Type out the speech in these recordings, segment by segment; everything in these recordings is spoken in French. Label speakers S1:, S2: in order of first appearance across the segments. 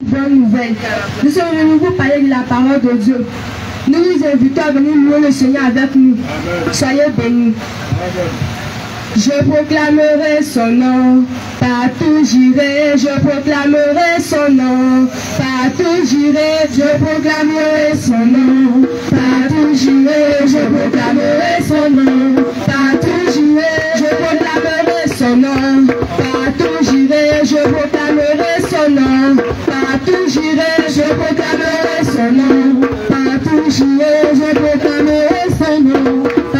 S1: Bonne nouvelle. Nous sommes venus vous parler de la parole de Dieu. Nous vous invitons à venir louer le Seigneur avec nous. Amen. Soyez bénis. Amen. Je proclamerai son nom, partout j'irai, je proclamerai son nom, partout j'irai, je proclamerai son nom, partout j'irai, je proclamerai son nom, partout j'irai, je proclamerai son nom, partout j'irai, je proclamerai son nom, partout j'irai, je proclamerai son nom, partout j'irai, je proclamerai son nom,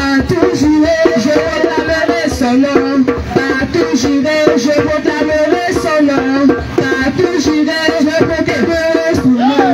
S1: partout j'irai, je proclamerai son nom, partout j'irai, je proclamerai son nom, partout j'irai, je proclamerai son nom,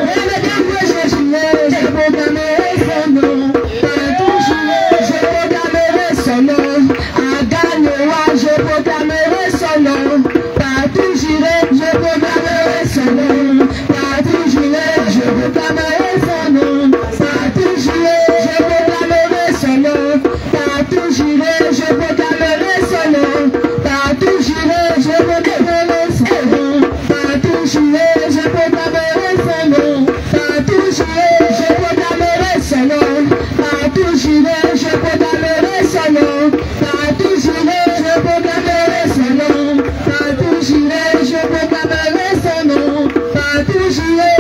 S1: je proclamerai son nom, partout j'irai, je proclamerai son nom, à Gagnoa, je proclamerai son nom, partout j'irai, je proclamerai son nom, partout j'irai, je proclamerai son nom, partout j'irai, je proclamerai son nom, partout j'irai, je proclamerai son nom, partout j'irai, je proclamerai son nom, partout j'irai, je proclamerai son nom, partout j'irai, je proclamerai son nom, partout j'irai, je proclamerai son nom, partout j'irai, je proclamerai son nom, partout j'irai, je proclamerai son nom, partout j'irai,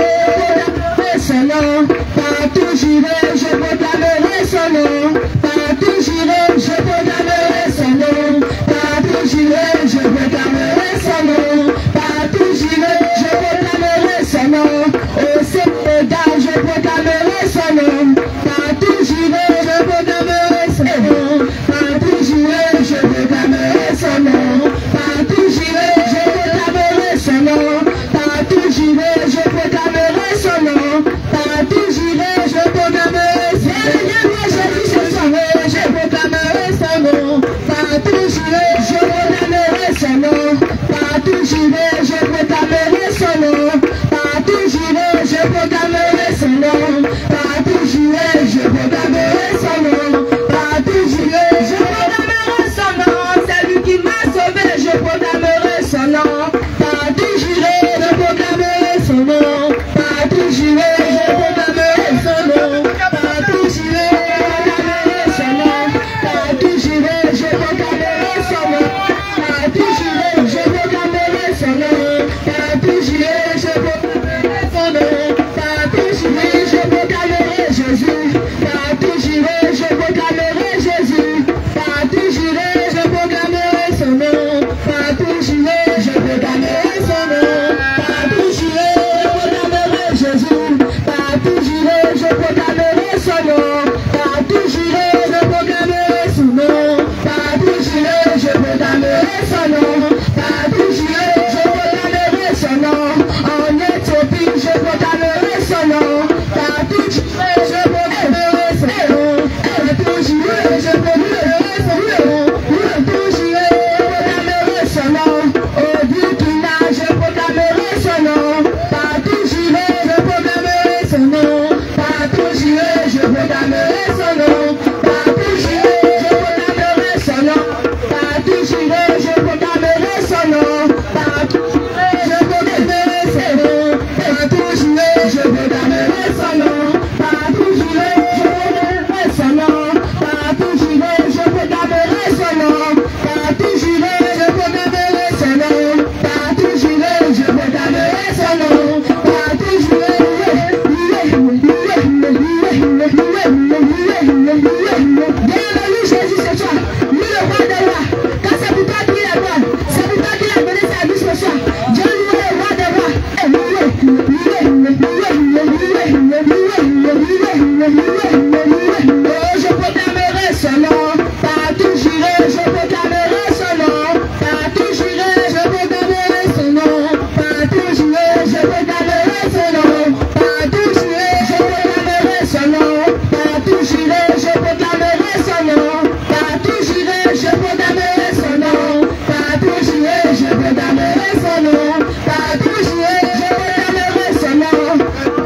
S1: son nom, partout j'irai, je proclamerai son nom, partout j'irai, je proclamerai son nom, partout j'irai, je proclamerai son nom, partout j'irai, je proclamerai son nom, au Sénégal, je proclamerai son nom, partout j'irai, je proclamerai son nom, partout j'irai, je proclamerai son nom, partout j'irai, je proclamerai son nom, partout j'irai, je proclamerai son nom, partout j'irai, je proclamerai son nom, je proclamerai son nom, partout j'irai, je proclamerai son nom, partout j'irai, je proclamerai son nom, partout j'irai, je proclamerai son nom, partout j'irai, je proclamerai son nom, partout j'irai, je proclamerai son nom, c'est lui qui m'a sauvé, je proclamerai son nom, partout j'irai, je proclamerai son nom, partout j'irai, je proclamerai son nom, partout j'irai, je proclamerai son nom, partout j'irai, je proclamerai son nom, partout j'irai, je proclamerai son nom, partout j'irai, je proclamerai son nom, partout j'irai, je proclamerai Jésus, partout j'irai, je proclamerai Jésus, partout j'irai, je proclamerai son nom, partout j'irai, je proclamerai son nom, partout j'irai, je proclamerai Jésus, partout j'irai, je proclamerai son nom, partout j'irai, je proclamerai son nom, partout j'irai, je proclamerai son nom, partout j'irai, je proclamerai son nom, en Éthiopie, je proclamerai son nom, partout j'irai, je proclamerai son nom, partout j'irai, je proclamerai son nom, partout j'irai, je proclamerai son nom, au Burkina, je proclamerai son nom, partout j'irai, je proclamerai son nom, partout j'irai, je proclamerai son nom, partout j'irai, je proclamerai son nom, partout j'irai, je proclamerai son nom, partout j'irai, je proclamerai son nom, partout j'irai, je proclamerai son nom, partout j'irai, je proclamerai son nom, partout j'irai, je proclamerai son nom, partout j'irai, je proclamerai son nom, partout j'irai, je proclamerai son nom, partout j'irai. Bienvenue Jésus ce soir, nous le roi des rois, car c'est pour toi qu'il est roi, c'est pour toi qu'il a donné sa vie ce soir. Dieu nous est le roi des rois. Oh, je proclamerai son nom, partout j'irai, je proclamerai son nom, partout j'irai, je proclamerai son nom, partout j'irai, je proclamerai son nom, partout j'irai, je proclamerai son nom, partout j'irai, je proclamerai son nom, partout j'irai, je proclamerai son nom, partout j'irai, je proclamerai son nom, partout j'irai, je proclamerai son nom,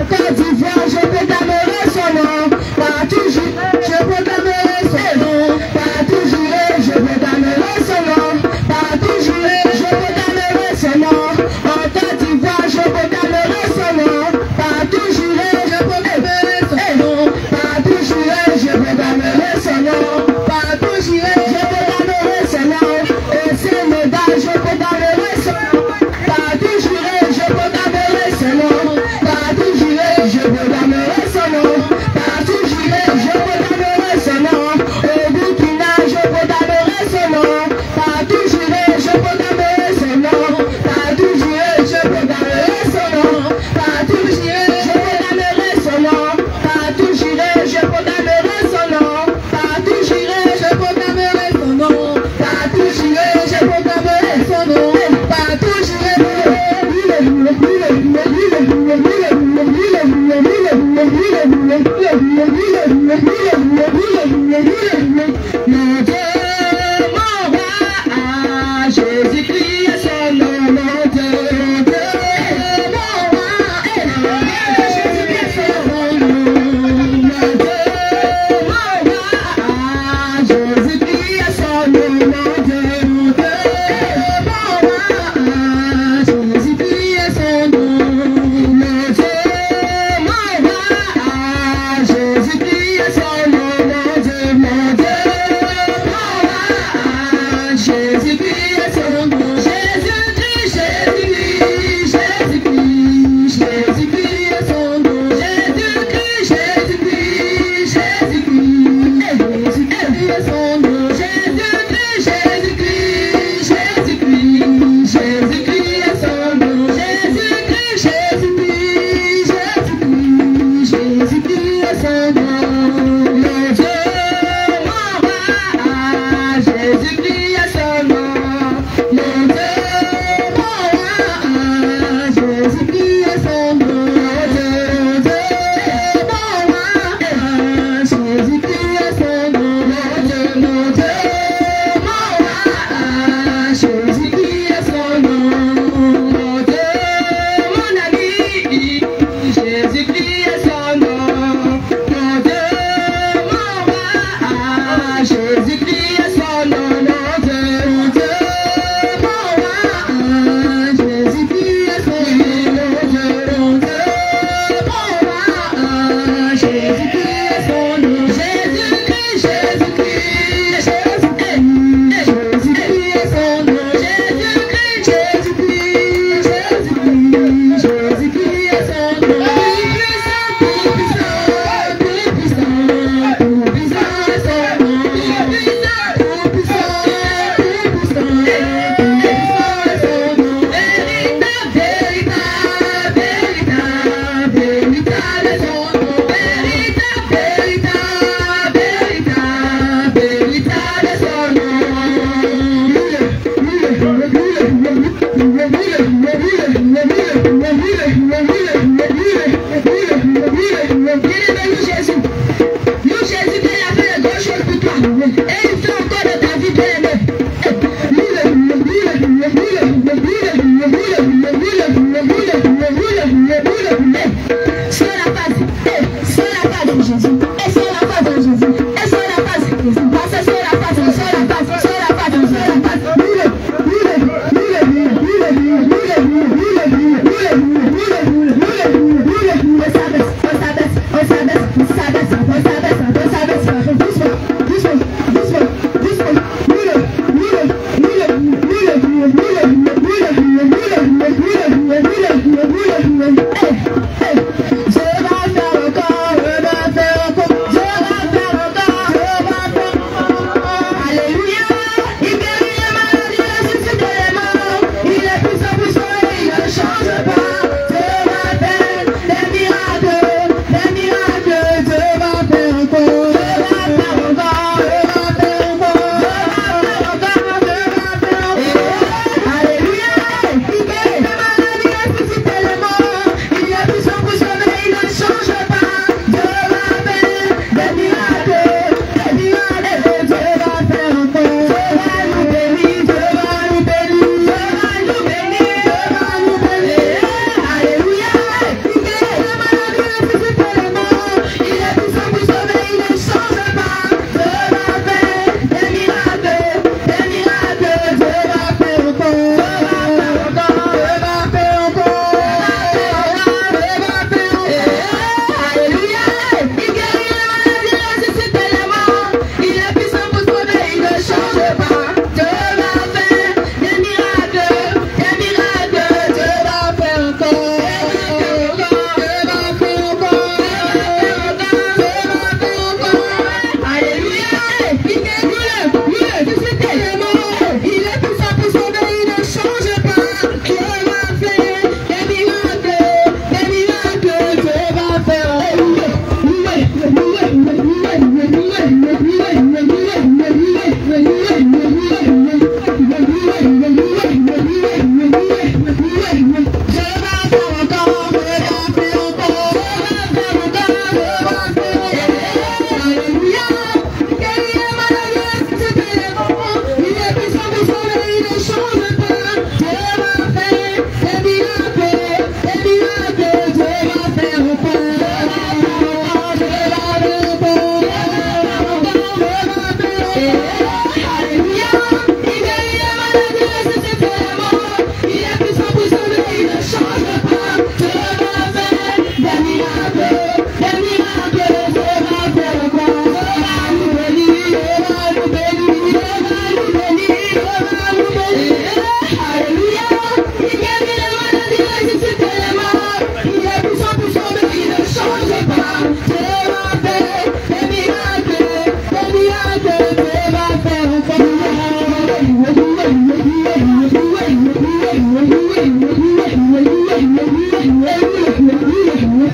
S1: Côte d'Ivoire, je proclamerai son nom, partout j'irai, je proclamerai son nom, partout j'irai, je proclamerai son nom, partout j'irai, je proclamerai son nom, en Côte d'Ivoire, je proclamerai
S2: La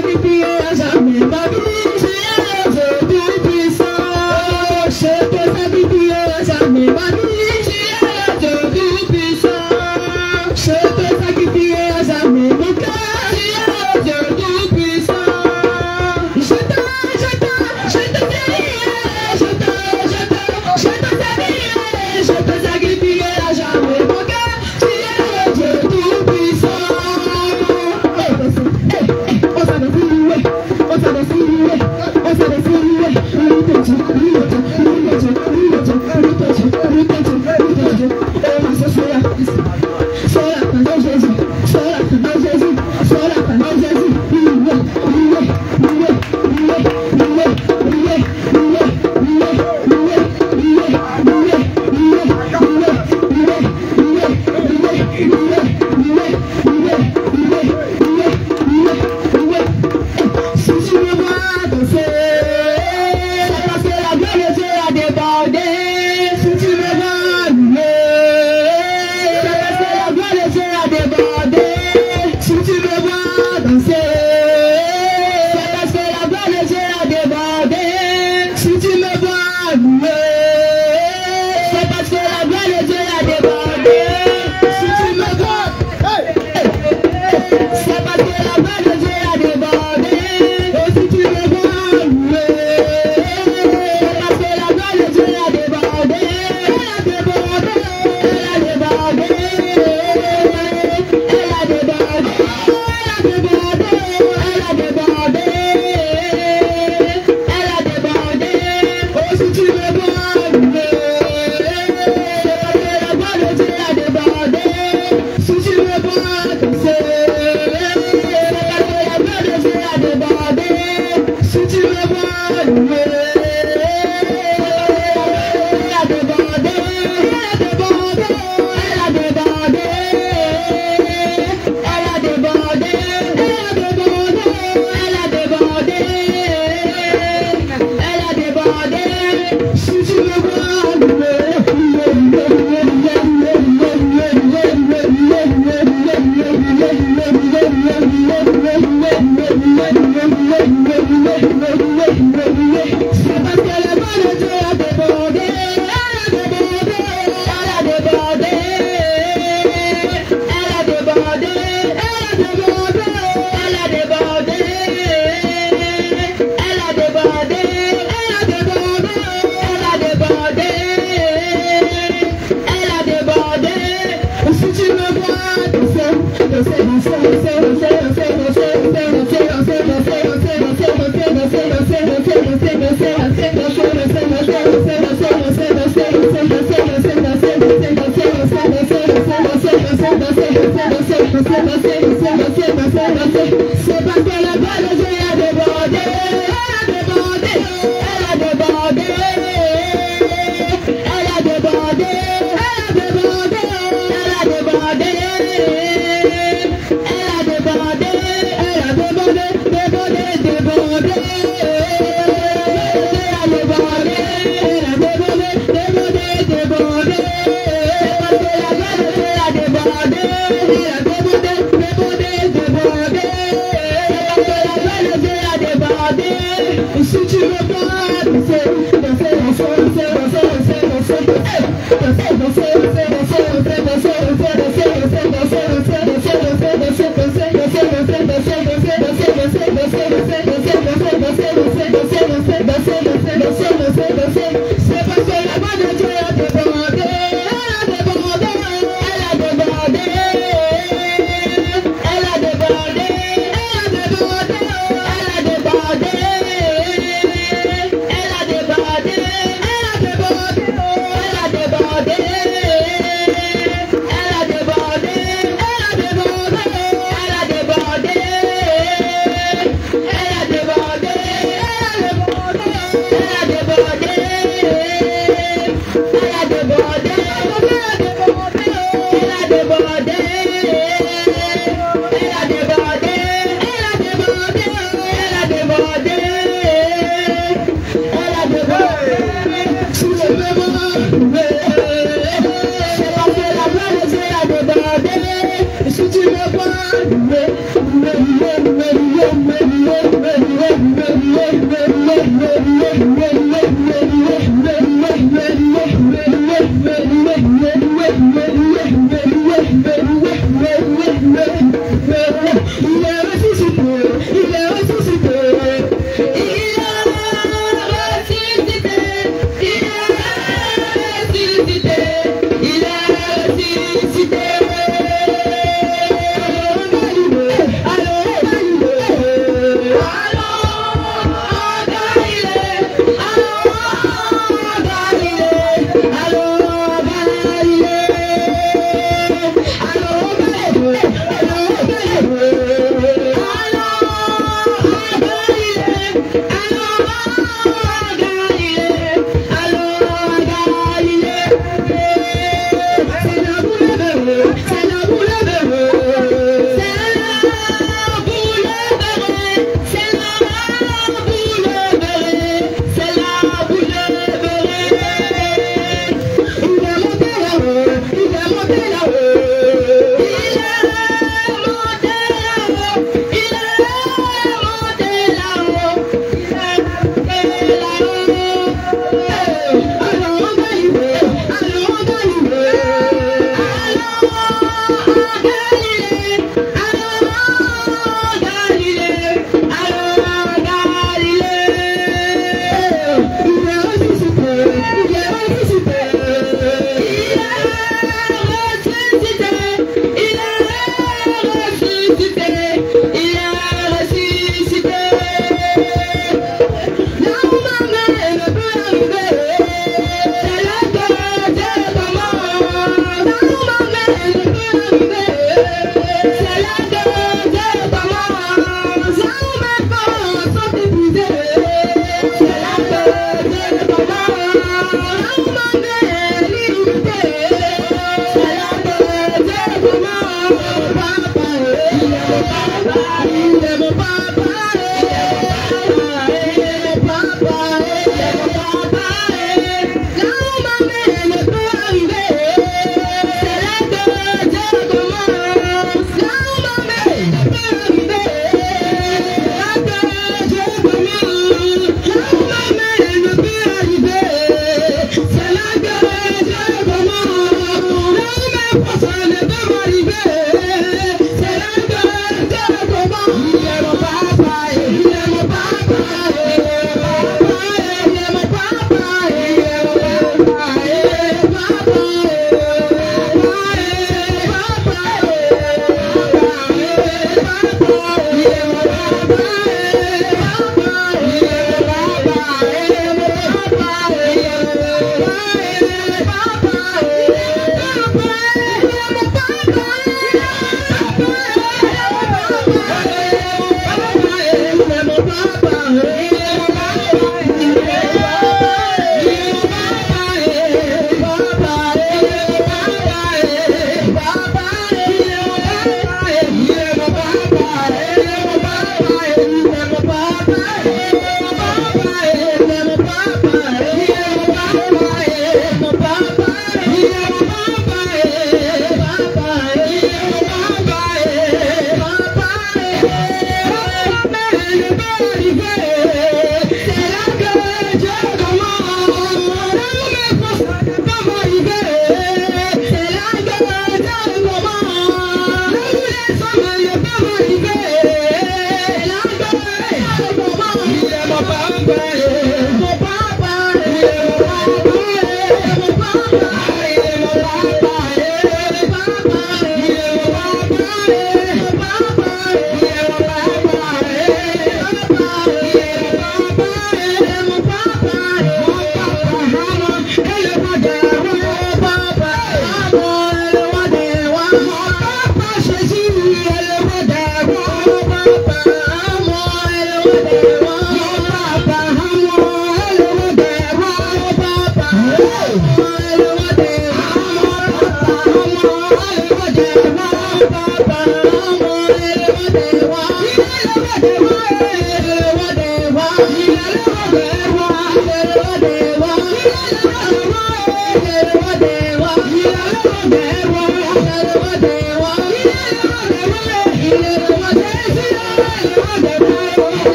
S1: sacrifier à jamais ma vie, Dieu tout-puissant. Je peux sacrifier à jamais ma vie, Dieu tout-puissant. Je peux sacrifier à jamais mon cœur, Dieu tout-puissant. Je te sacrifier à jamais mon cœur, Dieu tout-puissant.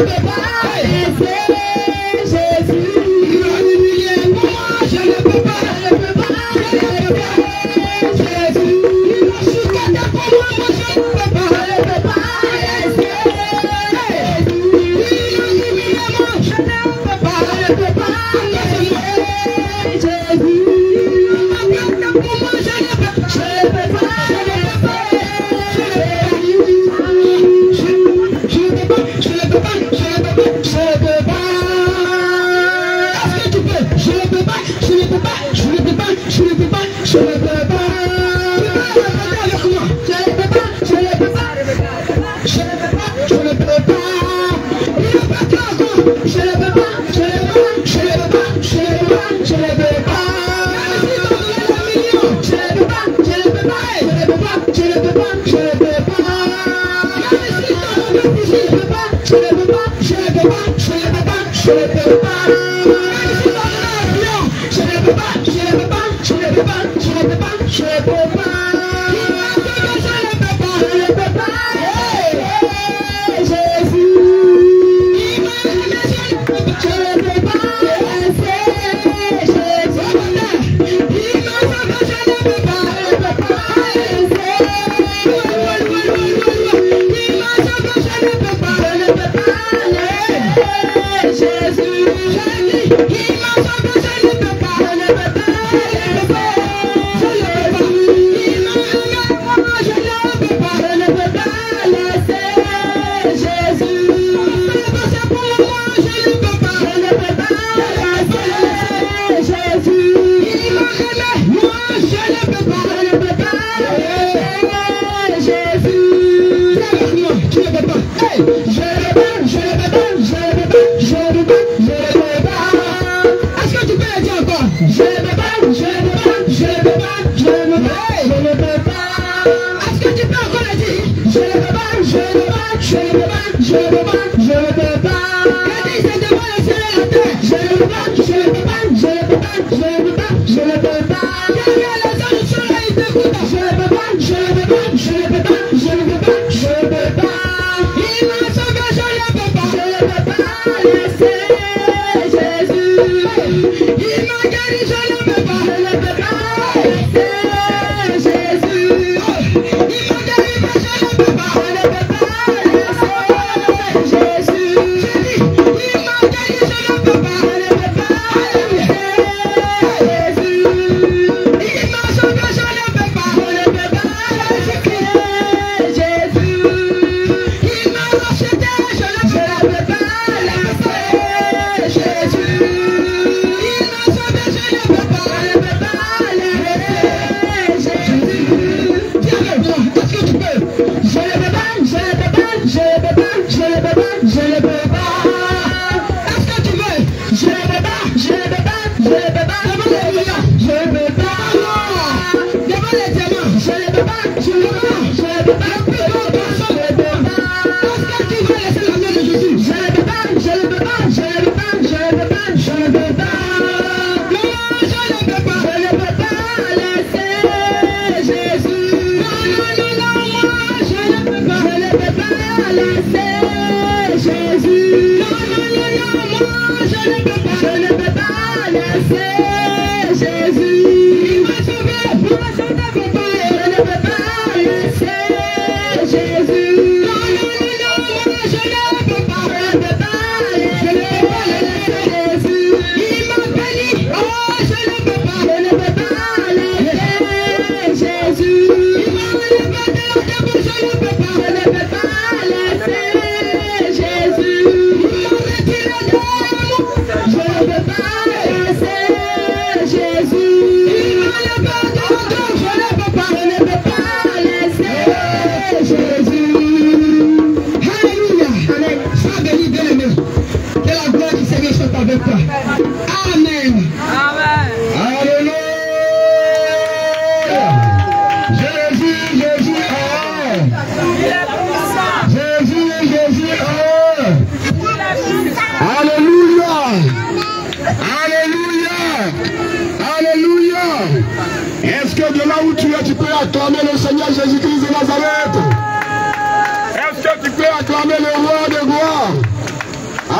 S2: Je ne peux pas laisser Jésus.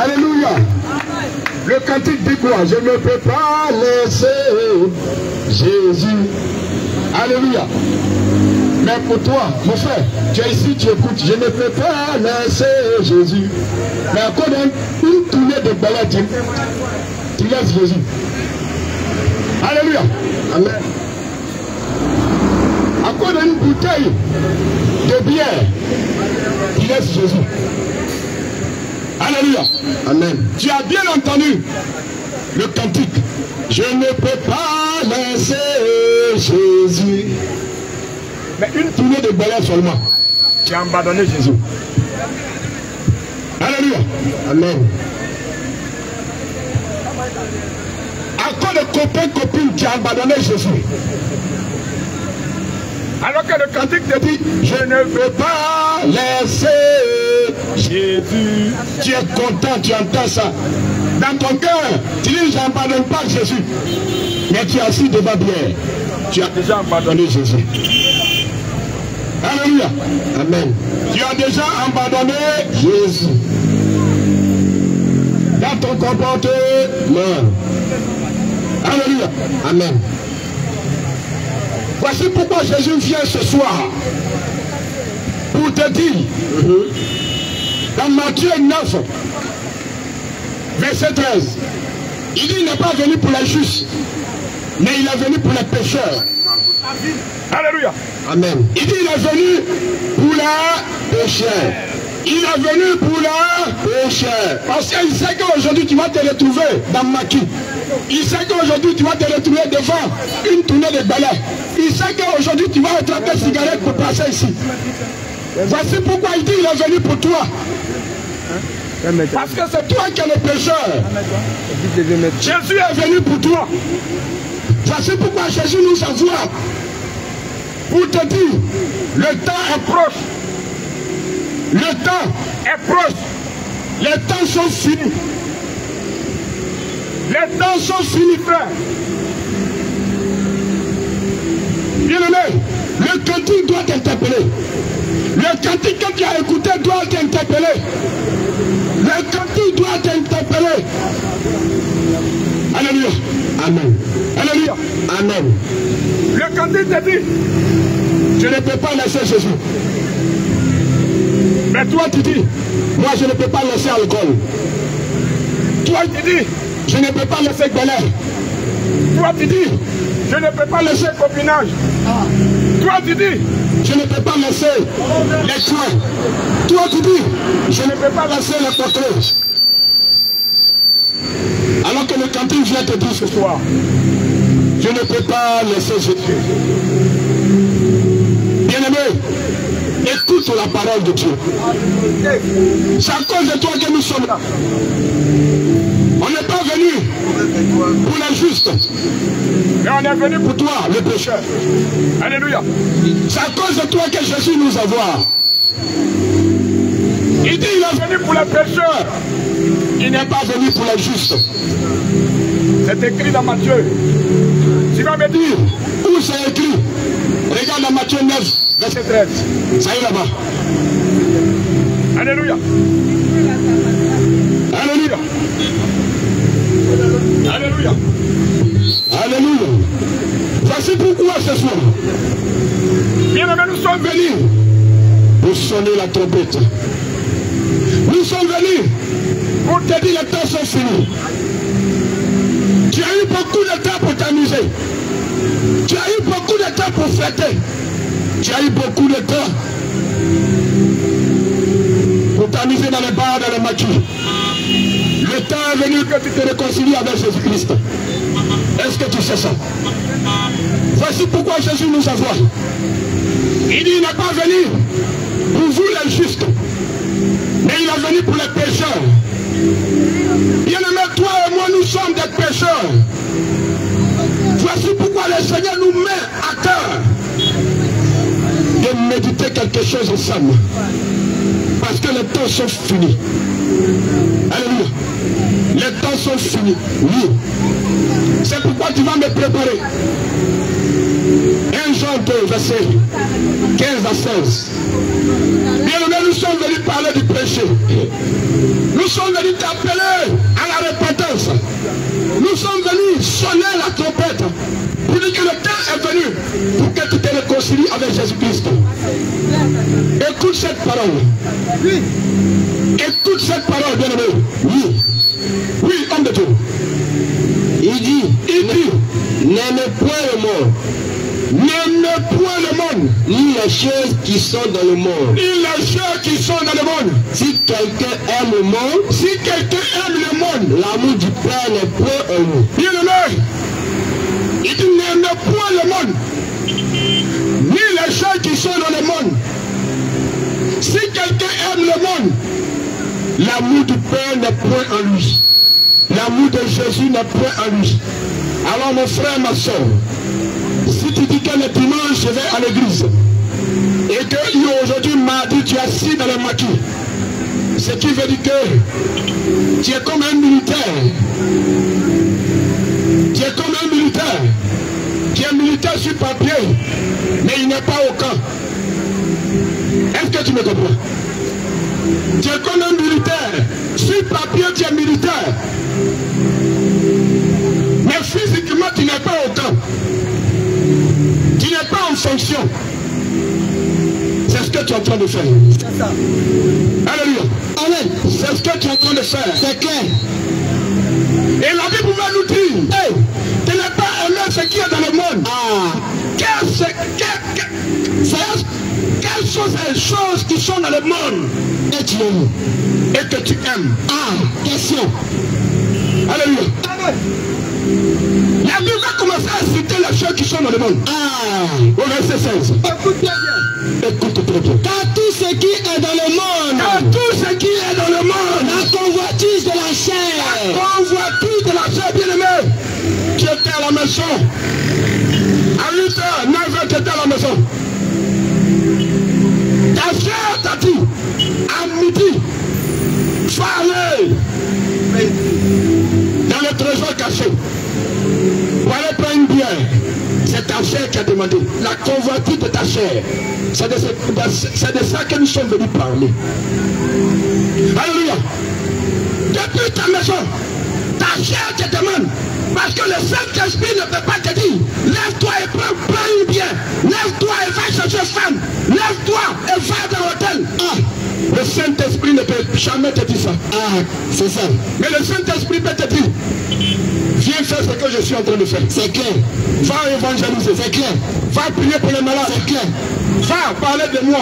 S2: Alléluia. Le cantique dit quoi? Je ne peux pas laisser Jésus. Alléluia. Mais pour toi, mon frère, tu es ici, tu écoutes. Je ne peux pas laisser Jésus. Mais à cause d'une tournée de balade, tu laisses Jésus. Alléluia. Amen. À cause d'une bouteille de bière, tu laisses Jésus. Alléluia. Amen. Tu as bien entendu le cantique. Je ne peux pas laisser Jésus. Mais une tournée de balade seulement. Tu as abandonné Jésus. Alléluia. Amen. À cause de copains, copines, tu as abandonné Jésus. Alors que le cantique te dit, je ne peux pas laisser Jésus. Tu es content, tu entends ça. Dans ton cœur, tu dis, je n'abandonne pas Jésus. Mais tu es assis devant Pierre. Tu as déjà abandonné Jésus. Alléluia. Amen. Tu as déjà abandonné Jésus. Dans ton comportement. Alléluia. Amen. Voici pourquoi Jésus vient ce soir. Pour te dire, dans Matthieu 9, verset 13, il dit, il n'est pas venu pour les justes, mais il est venu pour les pécheurs. Alléluia. Amen. Il dit, il est venu pour les pécheurs. Il est venu pour les pécheurs. Parce qu'il sait qu'aujourd'hui tu vas te retrouver dans Maquis. Il sait qu'aujourd'hui tu vas te retrouver devant une tournée de balais. Il sait qu'aujourd'hui tu vas attraper une cigarette pour passer ici. Voici pourquoi il dit, il est venu pour toi. Parce que c'est toi qui es le pécheur. Jésus est venu pour toi. Voici pourquoi Jésus nous envoie pour te dire, le temps est proche. Le temps est proche. Les temps sont finis. Les temps sont finis, frère. Bien-aimé, le cantique doit t'interpeller. Le cantique que tu as écouté doit t'interpeller. Le cantique doit t'interpeller. Alléluia. Amen. Alléluia. Amen. Le cantique te dit, je ne peux pas laisser Jésus. Mais toi tu dis, moi je ne peux pas laisser alcool. Toi tu dis, je ne peux pas laisser galère. Toi tu dis, je ne peux pas laisser copinage. Toi tu dis, je ne peux pas laisser les soins. Toi tu dis, je ne peux pas laisser les portraits. Alors que le cantique vient te dire ce soir, je ne peux pas laisser Jésus. Bien-aimé, écoute la parole de Dieu. C'est à cause de toi que nous sommes là. On n'est pas venu pour les justes, mais on est venu pour toi, le pécheur. Alléluia. C'est à cause de toi que Jésus nous a voir. Il dit, il est venu pour les pécheurs. Il n'est pas venu pour les justes. C'est écrit dans Matthieu. Tu vas me dire où c'est écrit. Regarde dans Matthieu 9, verset 13. Ça y est là-bas. Alléluia. Alléluia. Alléluia. Alléluia. Voici pourquoi ce soir, bien-aimés, nous sommes venus pour sonner la trompette. Nous sommes venus pour te dire les temps sont finis. Tu as eu beaucoup de temps pour t'amuser. Tu as eu beaucoup de temps pour fêter. Tu as eu beaucoup de temps pour t'amuser dans les bars, dans les maquis. Le temps est venu que tu te réconcilies avec Jésus-Christ. Est-ce que tu sais ça? Voici pourquoi Jésus nous envoie. Il dit, il n'est pas venu pour vous les justes, mais il est venu pour les pécheurs. Bien-aimé, toi et moi, nous sommes des pécheurs. Voici pourquoi le Seigneur nous met à cœur de méditer quelque chose ensemble. Parce que les temps sont finis. Alléluia. Les temps sont finis. Oui. C'est pourquoi tu vas me préparer. 1 Jean 2, verset 15 à 16. Bien aimé, nous sommes venus parler du péché. Nous sommes venus t'appeler à la repentance. Nous sommes venus sonner la trompette pour dire que le temps est venu pour que tu te réconcilies avec Jésus-Christ. Écoute cette parole. Écoute cette parole, bien aimé. Oui. Oui, homme de Dieu. Il dit, n'aimez point le monde. N'aimez point le monde. Ni les choses qui sont dans le monde. Ni les choses qui sont dans le monde. Si quelqu'un aime le monde, le monde, l'amour du Père n'est point en nous. Bien aimé, il dit n'aimez point le monde. Ni les choses qui sont dans le monde. Si quelqu'un aime le monde, l'amour du Père n'est point en lui. L'amour de Jésus n'est point en lui. Alors mon frère, ma soeur, si tu dis que le dimanche je vais à l'église et que aujourd'hui mardi tu es assis dans le maquis, ce qui veut dire que tu es comme un militaire. Tu es comme un militaire. Tu es militaire sur papier, mais il n'est pas au camp. Est-ce que tu me comprends? Tu es comme un militaire. Sur papier, tu es militaire. Mais physiquement, tu n'es pas au camp. Tu n'es pas en fonction. C'est ce que tu es en train de faire. Alléluia. Amen. C'est ce que tu es en train de faire. C'est clair. Et la Bible va nous dire, hey, tu n'es pas aimé ce qui est dans le monde. Quelles sont ces choses qui sont dans le monde et tu aimes et que tu aimes? Question. Alléluia. La Bible va commencer à citer les choses qui sont dans le monde. Au verset 16. Écoute bien. Écoute très bien. Car tout ce qui est dans le monde. Car tout ce qui est dans le monde. La convoitise de la chair. La convoitise de la chair, bien aimé. Tu étais à la maison. À 8h, 9h, tu étais à la maison. Ta chair t'a dit, à midi, faut aller dans le trésor caché. Pour aller prendre une bière. C'est ta chair qui a demandé. La convoitise de ta chair. C'est de ça que nous sommes venus parler. Alléluia. Depuis ta maison, ta chair te demande. Parce que le Saint-Esprit ne peut pas te dire, lève-toi et prends une bière. Lève-toi et va chercher femme. Lève-toi et va dans l'hôtel. Le Saint-Esprit ne peut jamais te dire ça. C'est ça. Mais le Saint-Esprit peut te dire, viens faire ce que je suis en train de faire. C'est clair. Va évangéliser. C'est clair. Va prier pour les malades. C'est clair. Va parler de moi.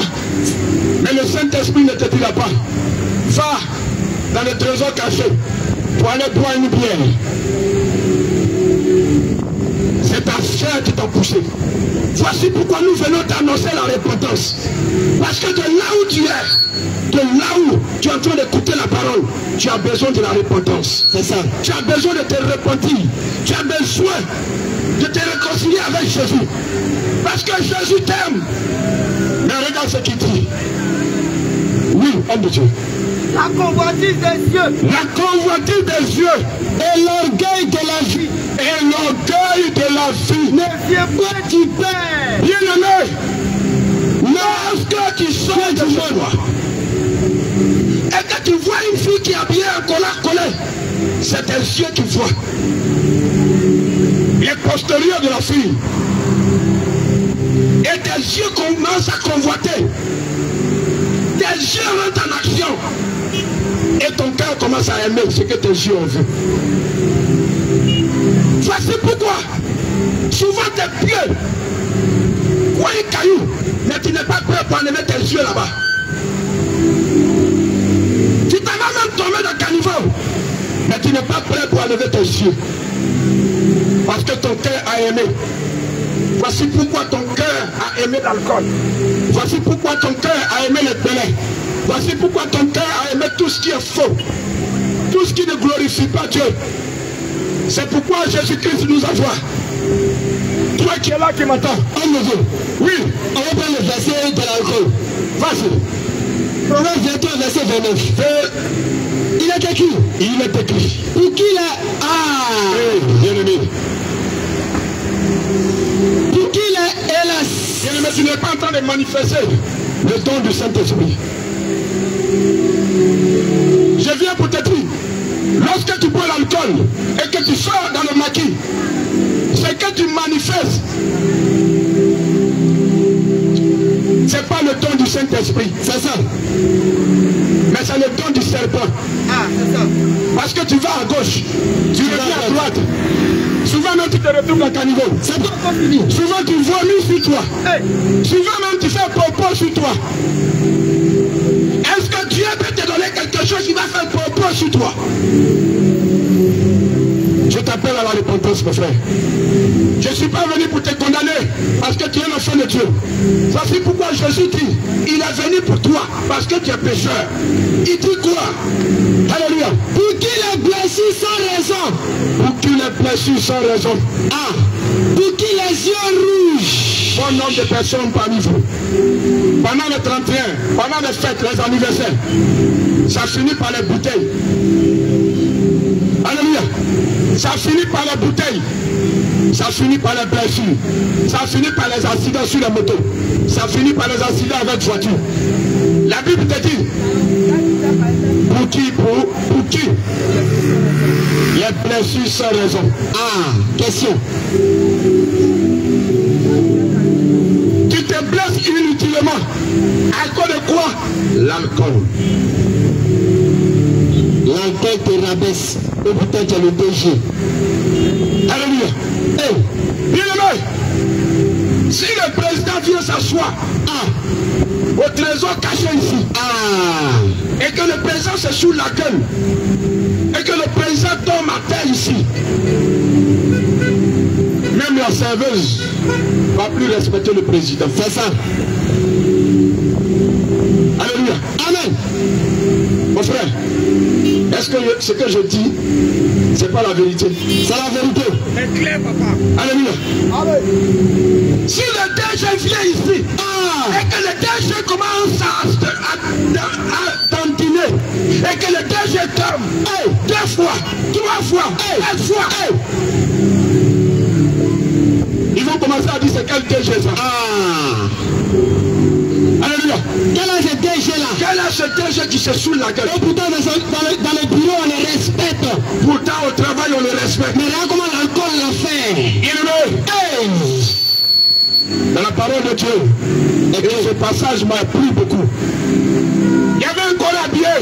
S2: Mais le Saint-Esprit ne te dira pas. Va dans le trésor caché pour aller boire une bière. C'est ta chair qui t'a poussé. Voici pourquoi nous venons t'annoncer la repentance. Parce que de là où tu es, de là où tu es en train d'écouter la parole, tu as besoin de la repentance. C'est ça. Tu as besoin de te repentir. Tu as besoin de te réconcilier avec Jésus. Parce que Jésus t'aime. Mais regarde ce qu'il dit. Oui, homme de Dieu.
S3: La convoitise des yeux.
S2: La convoitise des yeux. Et l'orgueil de la vie. Et l'orgueil de la vie.
S3: Ne viens pas du Père.
S2: Bien aimé. Lorsque tu sors de chez toi et que tu vois une fille qui est habillée en colère, c'est tes yeux qui voient. Les postérieurs de la fille. Et tes yeux commencent à convoiter. Tes yeux rentrent en action. Et ton cœur commence à aimer ce que tes yeux ont vu. Voici pourquoi souvent tes pieds voient un caillou, mais tu n'es pas prêt pour enlever tes yeux là-bas. Tu t'en vas même tomber dans le caniveau, mais tu n'es pas prêt pour enlever tes yeux. Parce que ton cœur a aimé. Voici pourquoi ton cœur a aimé l'alcool. Voici pourquoi ton cœur a aimé les pélés. Voici pourquoi ton cœur a aimé tout ce qui est faux. Tout ce qui ne glorifie pas Dieu. C'est pourquoi Jésus-Christ nous envoie. Toi qui es là, qui m'entends. Oui, on va prendre le verset de l'alcool. Vas-y. Proverbe 21, verset 29. Il est écrit. Il est écrit. Pour qui est... bien aimé. Pour qui hélas. Bien-aimé, tu n'es pas en train de manifester le don du Saint-Esprit. Je viens pour te dire, lorsque tu bois l'alcool et que tu sors dans le maquis, ce que tu manifestes, c'est pas le don du Saint-Esprit, c'est ça. Mais c'est le don du serpent.
S3: Ah, c'est ça.
S2: Parce que tu vas à gauche, tu reviens à droite. Souvent même tu te retrouves à caniveau. C'est pas fini. Souvent tu vomis sur toi. Hey. Souvent même tu fais popo sur toi. Est-ce que Dieu peut te donner quelque chose qui va faire popo sur toi? Je t'appelle à la repentance, mon frère. Je ne suis pas venu pour te condamner parce que tu es l'enfant de Dieu. Ça c'est pourquoi Jésus dit, il est venu pour toi parce que tu es pécheur. Il dit quoi? Alléluia. Pour qui les blessures sans raison? Pour qui les blessures sans raison? Ah. Pour qui les yeux rouges? Bon nombre de personnes parmi vous. Pendant les 31, pendant les fêtes, les anniversaires, ça finit par les bouteilles. Alléluia. Ça finit par les bouteilles. Ça finit par les blessures. Ça finit par les accidents sur les motos. Ça finit par les accidents avec voiture. La Bible te dit, pour qui? Pour qui? Les blessures sans raison. Ah, question. Tu te blesses inutilement. À cause de quoi? L'alcool. L'alcool te rabaisse. Et pourtant tu as le DG. Alléluia. Hey, bien aimé, si le président vient s'asseoir au trésor caché ici, et que le président se sous la gueule, et que le président tombe à terre ici, même la serveuse ne va plus respecter le président. Fais ça. Alléluia. Amen. Mon frère, est-ce que ce que je dis, c'est pas la vérité? C'est la vérité.
S3: C'est clair, papa.
S2: Alléluia. Amen. Si le DG vient ici, et que le DG commence à tantiner, et que le DG tombe, 2 fois, 3 fois, 4 fois, ils vont commencer à dire c'est quel DG ça? Alléluia. Quel est ce DG là? Quel est ce DG qui se saoule la gueule? Et pourtant dans le bureau on les respecte. Pourtant au travail on les respecte. Mais regarde comment l'alcool l'a fait. Il dans la parole de Dieu. Et que ce passage m'a plu beaucoup. Il y avait un collègue habillé.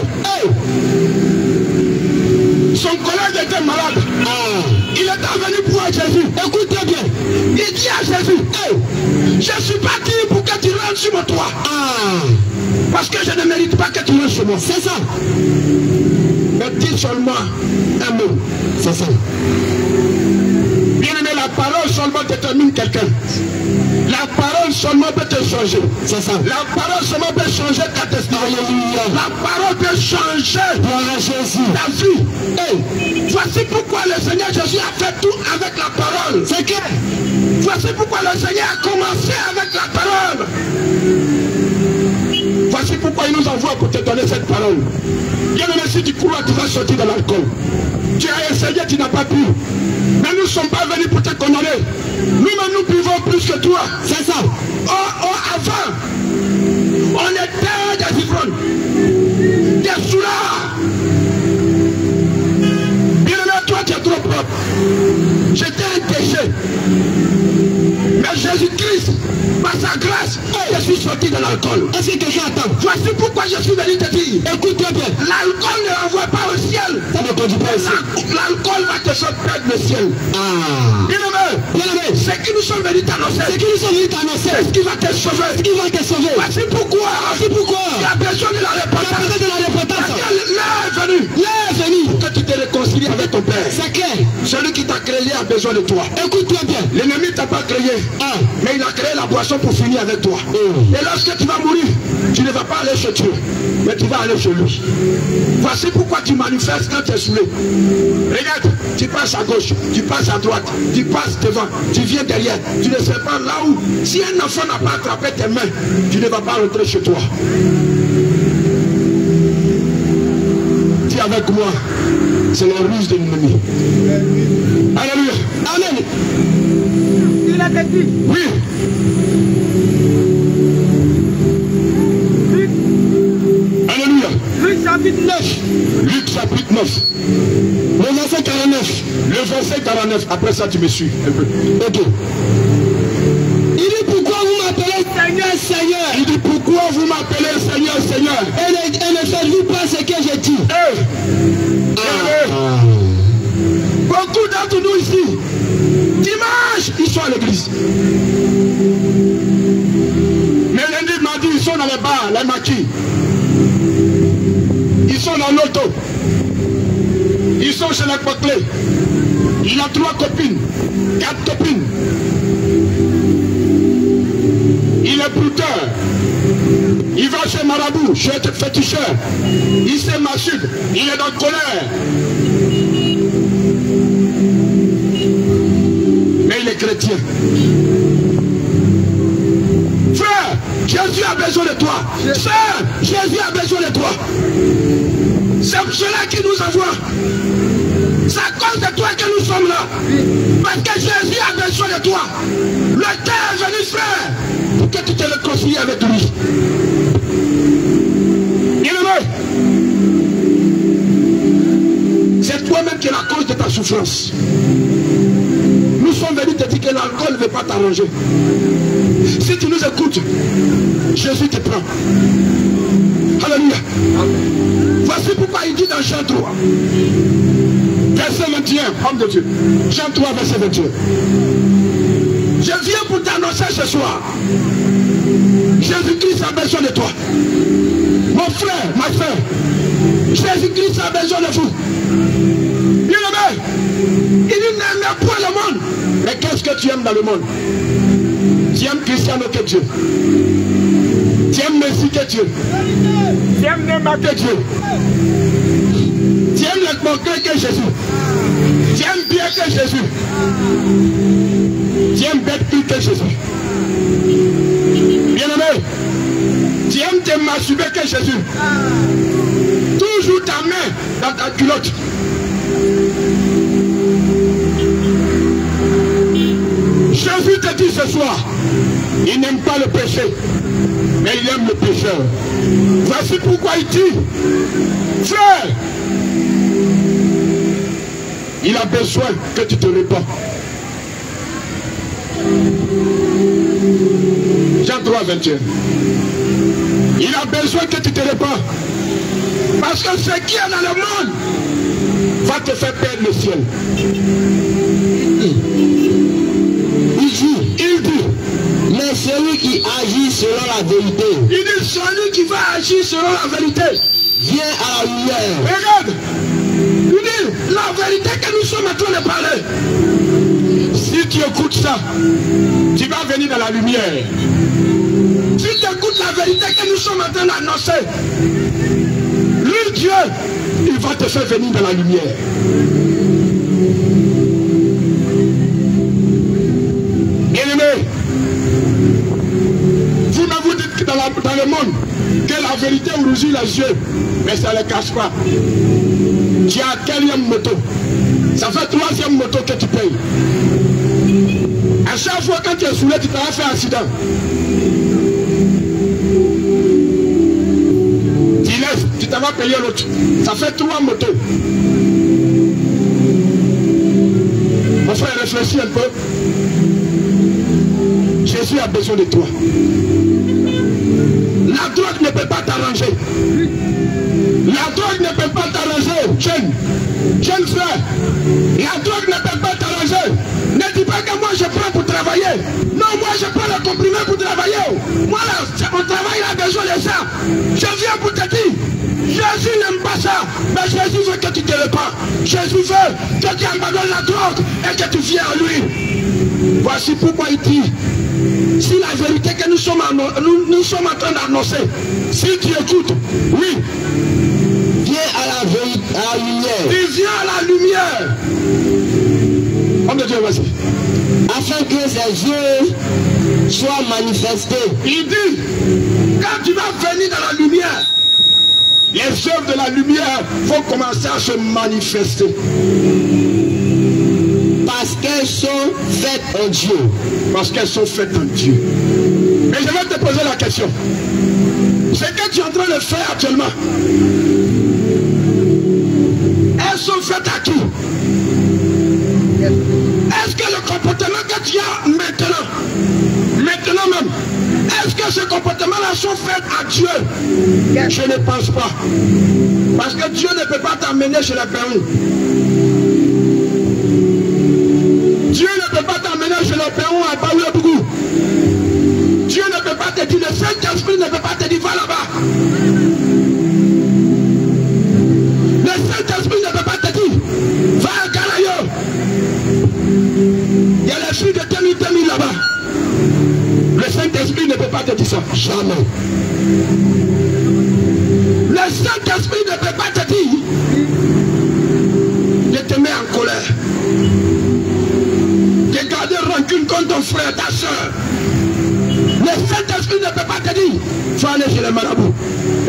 S2: Son collègue était malade. Il était venu pour Jésus. Écoutez bien. Il dit à Jésus, je suis parti pour que tu rentres sur mon toit. Parce que je ne mérite pas que tu rentres sur moi. C'est ça. Mais dis seulement un mot. C'est ça. Bien aimé, la parole seulement détermine quelqu'un. La parole seulement peut te changer. C'est ça. La parole seulement peut changer ta destinée. Alléluia. La parole peut changer ta vie. Voici pourquoi le Seigneur Jésus a fait tout avec la parole. C'est clair. Voici pourquoi le Seigneur a commencé avec la parole. Voici pourquoi il nous envoie pour te donner cette parole. Bien aimé, si tu crois, tu vas sortir de l'alcool. Tu as essayé, tu n'as pas pu. Mais nous ne sommes pas venus pour te condamner. Nous-mêmes, nous buvons plus que toi. C'est ça. Avant, on était des ivrognes, des soulards. Bien aimé, toi, tu es trop propre. J'étais un déchet. Mais Jésus-Christ, par sa grâce, je suis sorti de l'alcool. Est-ce que quelqu'un attend? Voici pourquoi je suis venu te dire. Écoute-toi bien. L'alcool ne renvoie pas au ciel. Ça ne conduit pas au ciel. L'alcool va te faire perdre le ciel. Bien aimé, c'est qui nous sommes venus t'annoncer. C'est qui nous sommes venus t'annoncer. C'est ce qui va te sauver. Ce qui va te sauver. Voici pourquoi. Il y a besoin de la repentance. Il y a besoin de la repentance. L'heure est venue. L'heure est venue. Pour que tu te réconcilies avec ton Père. C'est clair. Celui qui t'a créé a besoin de toi. Écoute-toi bien. L'ennemi t'a pas créé. Mais il a créé la boisson pour finir avec toi. Et lorsque tu vas mourir, tu ne vas pas aller chez Dieu, mais tu vas aller chez lui. Voici pourquoi tu manifestes quand tu es saoulé. Regarde, tu passes à gauche, tu passes à droite, tu passes devant, tu viens derrière. Tu ne sais pas là où. Si un enfant n'a pas attrapé tes mains, tu ne vas pas rentrer chez toi. Dis avec avec moi, c'est la ruse de l'ennemi. Alléluia. Amen.
S3: Il a dit.
S2: Oui. Alléluia.
S3: Luc chapitre 9.
S2: Luc chapitre 9. Le verset 49. Le verset 49. Après ça, tu me suis un peu. Ok. Il dit pourquoi vous m'appelez Seigneur, Seigneur. Il dit pourquoi vous m'appelez Seigneur, Seigneur. Et ne faites-vous pas ce que je dis. Beaucoup d'entre nous ici, dimanche, ils sont à l'église. Mais lundi, mardi, ils sont dans les bars, les maquis. Ils sont dans l'auto. Ils sont chez la Coquelée. Il a 3 copines, 4 copines. Il est brouteur. Il va chez Marabout, chez féticheur. Il s'est massue. Il est dans colère. Mais il est chrétien. Frère, Jésus a besoin de toi. Sœur, Jésus a besoin de toi. C'est cela qui nous envoie. C'est à cause de toi que nous sommes là. Parce que Jésus a besoin de toi. Le temps est venu, frère, pour que tu te réconcilies avec lui. Bien-aimé, c'est toi-même qui es la cause de ta souffrance. Nous sommes venus te dire que l'alcool ne veut pas t'arranger. Si tu nous écoutes, Jésus te prend. Alléluia. Voici pourquoi il dit dans Jean 3, verset 21, homme de Dieu. Jean 3, verset 21. Je viens pour t'annoncer ce soir. Jésus-Christ a besoin de toi. Mon frère, ma soeur, Jésus-Christ a besoin de vous. Bien-aimé, il n'aime point le monde. Mais qu'est-ce que tu aimes dans le monde? Tu aimes Cristiano que Dieu. Tu aimes Messi que Dieu. Tu aimes Neymar que Dieu. Tu aimes le concret que Jésus. Tu aimes bien que Jésus. Tu aimes bête plus que Jésus. Bien-aimé, tu aimes te masturber que Jésus. Toujours ta main dans ta culotte. Jésus te dit ce soir, il n'aime pas le péché, mais il aime le pécheur. Voici pourquoi il dit, frère, il a besoin que tu te répands. Jean 3, 21. Il a besoin que tu te répands. Parce que ce qui est dans le monde va te faire perdre le ciel. Il dit, mais celui qui agit selon la vérité. Il dit, celui qui va agir selon la vérité vient à la lumière. Regarde, il dit, la vérité que nous sommes en train de parler. Si tu écoutes ça, tu vas venir dans la lumière. Si tu écoutes la vérité que nous sommes en train d'annoncer, lui, Dieu, il va te faire venir dans la lumière. Bien-aimé, vous ne vous dites que dans le monde que la vérité rougit les yeux, mais ça ne le cache pas. Tu as quelle moto? Ça fait 3e moto que tu payes. À chaque fois quand tu es saoulé, tu t'as fait un accident. Tu laisses, tu t'en vas payer l'autre. Ça fait 3 motos. Mon frère, réfléchis un peu. Jésus a besoin de toi. La drogue ne peut pas t'arranger. La drogue ne peut pas t'arranger, jeune frère. La drogue ne peut pas t'arranger. Ne dis pas que moi je prends pour travailler. Non, moi je prends le comprimé pour travailler. Moi, mon travail a besoin de ça. Je viens pour te dire, Jésus n'aime pas ça. Mais Jésus veut que tu te répands. Jésus veut que tu abandonnes la drogue et que tu viens à lui. Voici pourquoi il dit, si la vérité que nous sommes en train d'annoncer, si tu écoutes, oui, viens à la vérité, à la lumière. Tu viens à la lumière. Homme de Dieu, vas-y. Afin que ses yeux soient manifestés. Il dit, quand tu vas venir dans la lumière, les œuvres de la lumière vont commencer à se manifester.
S4: Parce qu'elles sont faites en Dieu.
S2: Parce qu'elles sont faites en Dieu. Mais je vais te poser la question. Ce que tu es en train de faire actuellement, elles sont faites à qui? Est-ce que le comportement que tu as maintenant même, est-ce que ce comportement-là sont faits à Dieu? Je ne pense pas. Parce que Dieu ne peut pas t'amener chez la Pérou. Dieu ne peut pas t'amener chez le Pérou à Baoulebougou. Dieu ne peut pas te dire, le Saint-Esprit ne peut pas te dire, va là-bas. Le Saint-Esprit ne peut pas te dire, va à Galayo. Il y a les filles de 2000 là-bas. Le Saint-Esprit ne peut pas te dire ça. Jamais. Le Saint-Esprit ne peut pas te dire, je te mets en colère. De garder rancune contre ton frère, ta soeur. Le Saint-Esprit ne peut pas te dire, il faut aller chez les marabouts,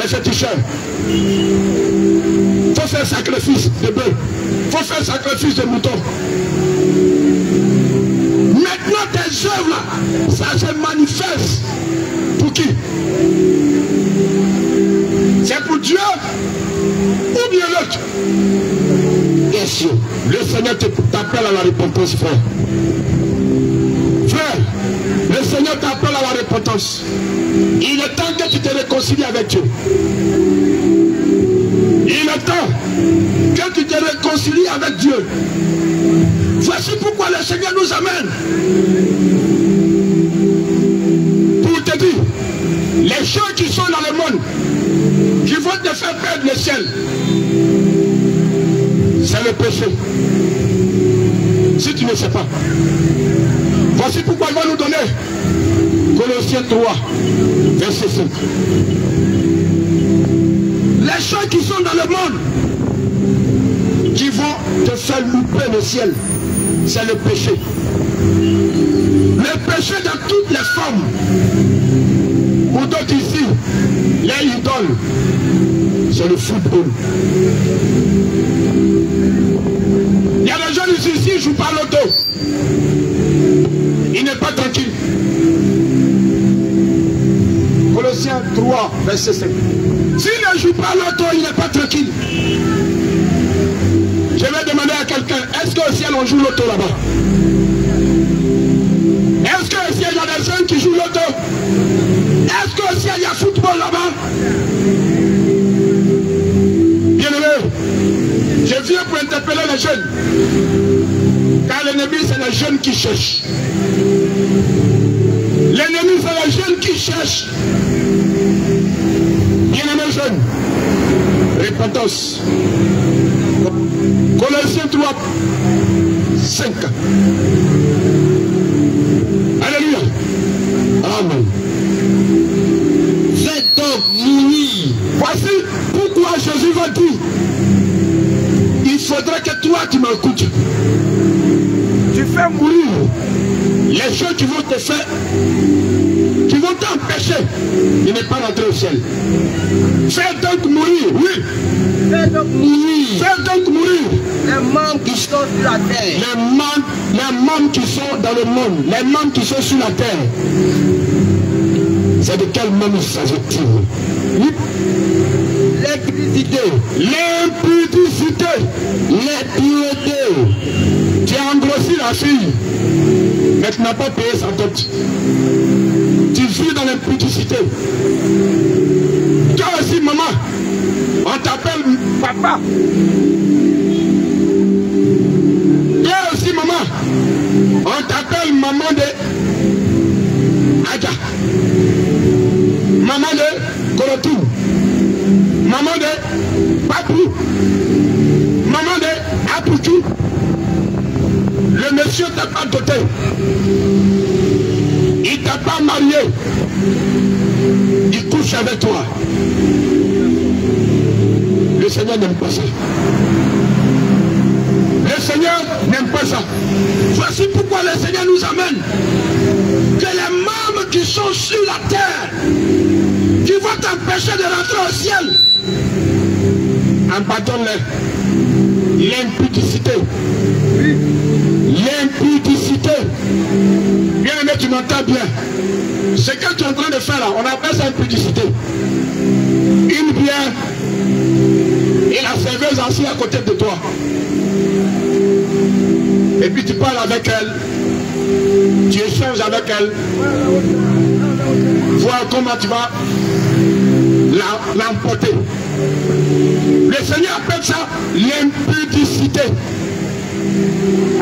S2: les féticheurs. Il faut faire sacrifice de bœuf. Il faut faire sacrifice de mouton. Maintenant, tes œuvres là, ça se manifeste. Pour qui? C'est pour Dieu ou bien l'autre? Question. Le Seigneur t'appelle à la repentance, frère. Frère, le Seigneur t'appelle à la repentance. Il est temps que tu te réconcilies avec Dieu. Il est temps que tu te réconcilies avec Dieu. Voici pourquoi le Seigneur nous amène. Pour te dire, les gens qui sont dans le monde, qui vont te faire perdre le ciel, c'est le péché. Si tu ne sais pas. Voici pourquoi il va nous donner Colossiens 3, verset 5. Les gens qui sont dans le monde, qui vont te faire louper le ciel, c'est le péché. Le péché de toutes les formes. Pour d'autres ici, les idoles, c'est le football. Il y a des gens ici, ils ne jouent pas l'auto. Il n'est pas tranquille. Colossiens 3, verset 5. S'il ne joue pas l'auto, il n'est pas tranquille. Je vais demander à quelqu'un, est-ce qu'au ciel on joue l'auto là-bas? Est-ce qu'au ciel il y a des gens qui jouent l'auto? Est-ce qu'au ciel il y a football là-bas? Bien-aimé, je viens pour interpeller les jeunes. Car l'ennemi, c'est les jeunes qui cherchent. L'ennemi, c'est les jeunes qui cherchent. Bien-aimé jeunes, repentance. Colossiens 3, 5. Alléluia. Amen.
S4: Faites donc mourir.
S2: Voici pourquoi Jésus va dire, il faudrait que toi tu m'écoutes. Tu fais mourir les gens qui vont te faire, qui vont t'empêcher de ne pas rentrer au ciel. Fais donc mourir, oui.
S4: Fais donc mourir.
S2: Fais donc mourir
S4: Les membres qui sont sur la terre.
S2: les membres qui sont dans le monde, les membres qui sont sur la terre. C'est de quel membre il s'agit-il? Oui.
S4: L'impudicité.
S2: L'impudicité.
S4: L'impureté.
S2: Tu as engrossi la fille, mais tu n'as pas payé sa dot. Tu vis dans l'impudicité. Toi aussi, maman, on t'appelle papa. Toi aussi, maman, on t'appelle maman de Aja, maman de Korotou, maman de Papou, maman de Apoutou. Le monsieur t'a pas doté. Il t'a pas marié. Il couche avec toi. Le Seigneur n'aime pas ça. Le Seigneur n'aime pas ça. Voici pourquoi le Seigneur nous amène. Que les membres qui sont sur la terre, qui vont t'empêcher de rentrer au ciel, Abandonne-les. L'impudicité. L'impudicité. Bien aimé, tu m'entends bien. Ce que tu es en train de faire là, on appelle ça impudicité. Une bière et la serveuse assise à côté de toi. Et puis tu parles avec elle. Tu échanges avec elle. Voir comment tu vas l'emporter. Le Seigneur appelle ça l'impudicité.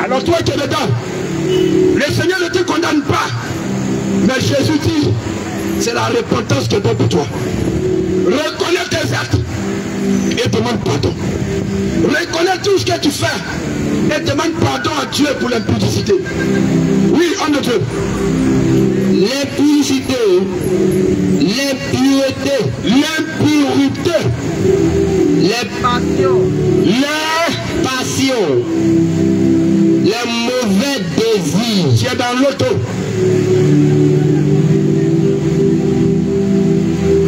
S2: Alors toi qui es dedans, le Seigneur ne te condamne pas. Mais Jésus dit, c'est la repentance que donne pour toi. Reconnais tes actes et demande pardon. Reconnais tout ce que tu fais et demande pardon à Dieu pour l'impudicité. Oui, homme de Dieu. L'impudicité, l'impureté, l'impurité, les passions, les mauvais désirs. Tu es dans l'auto.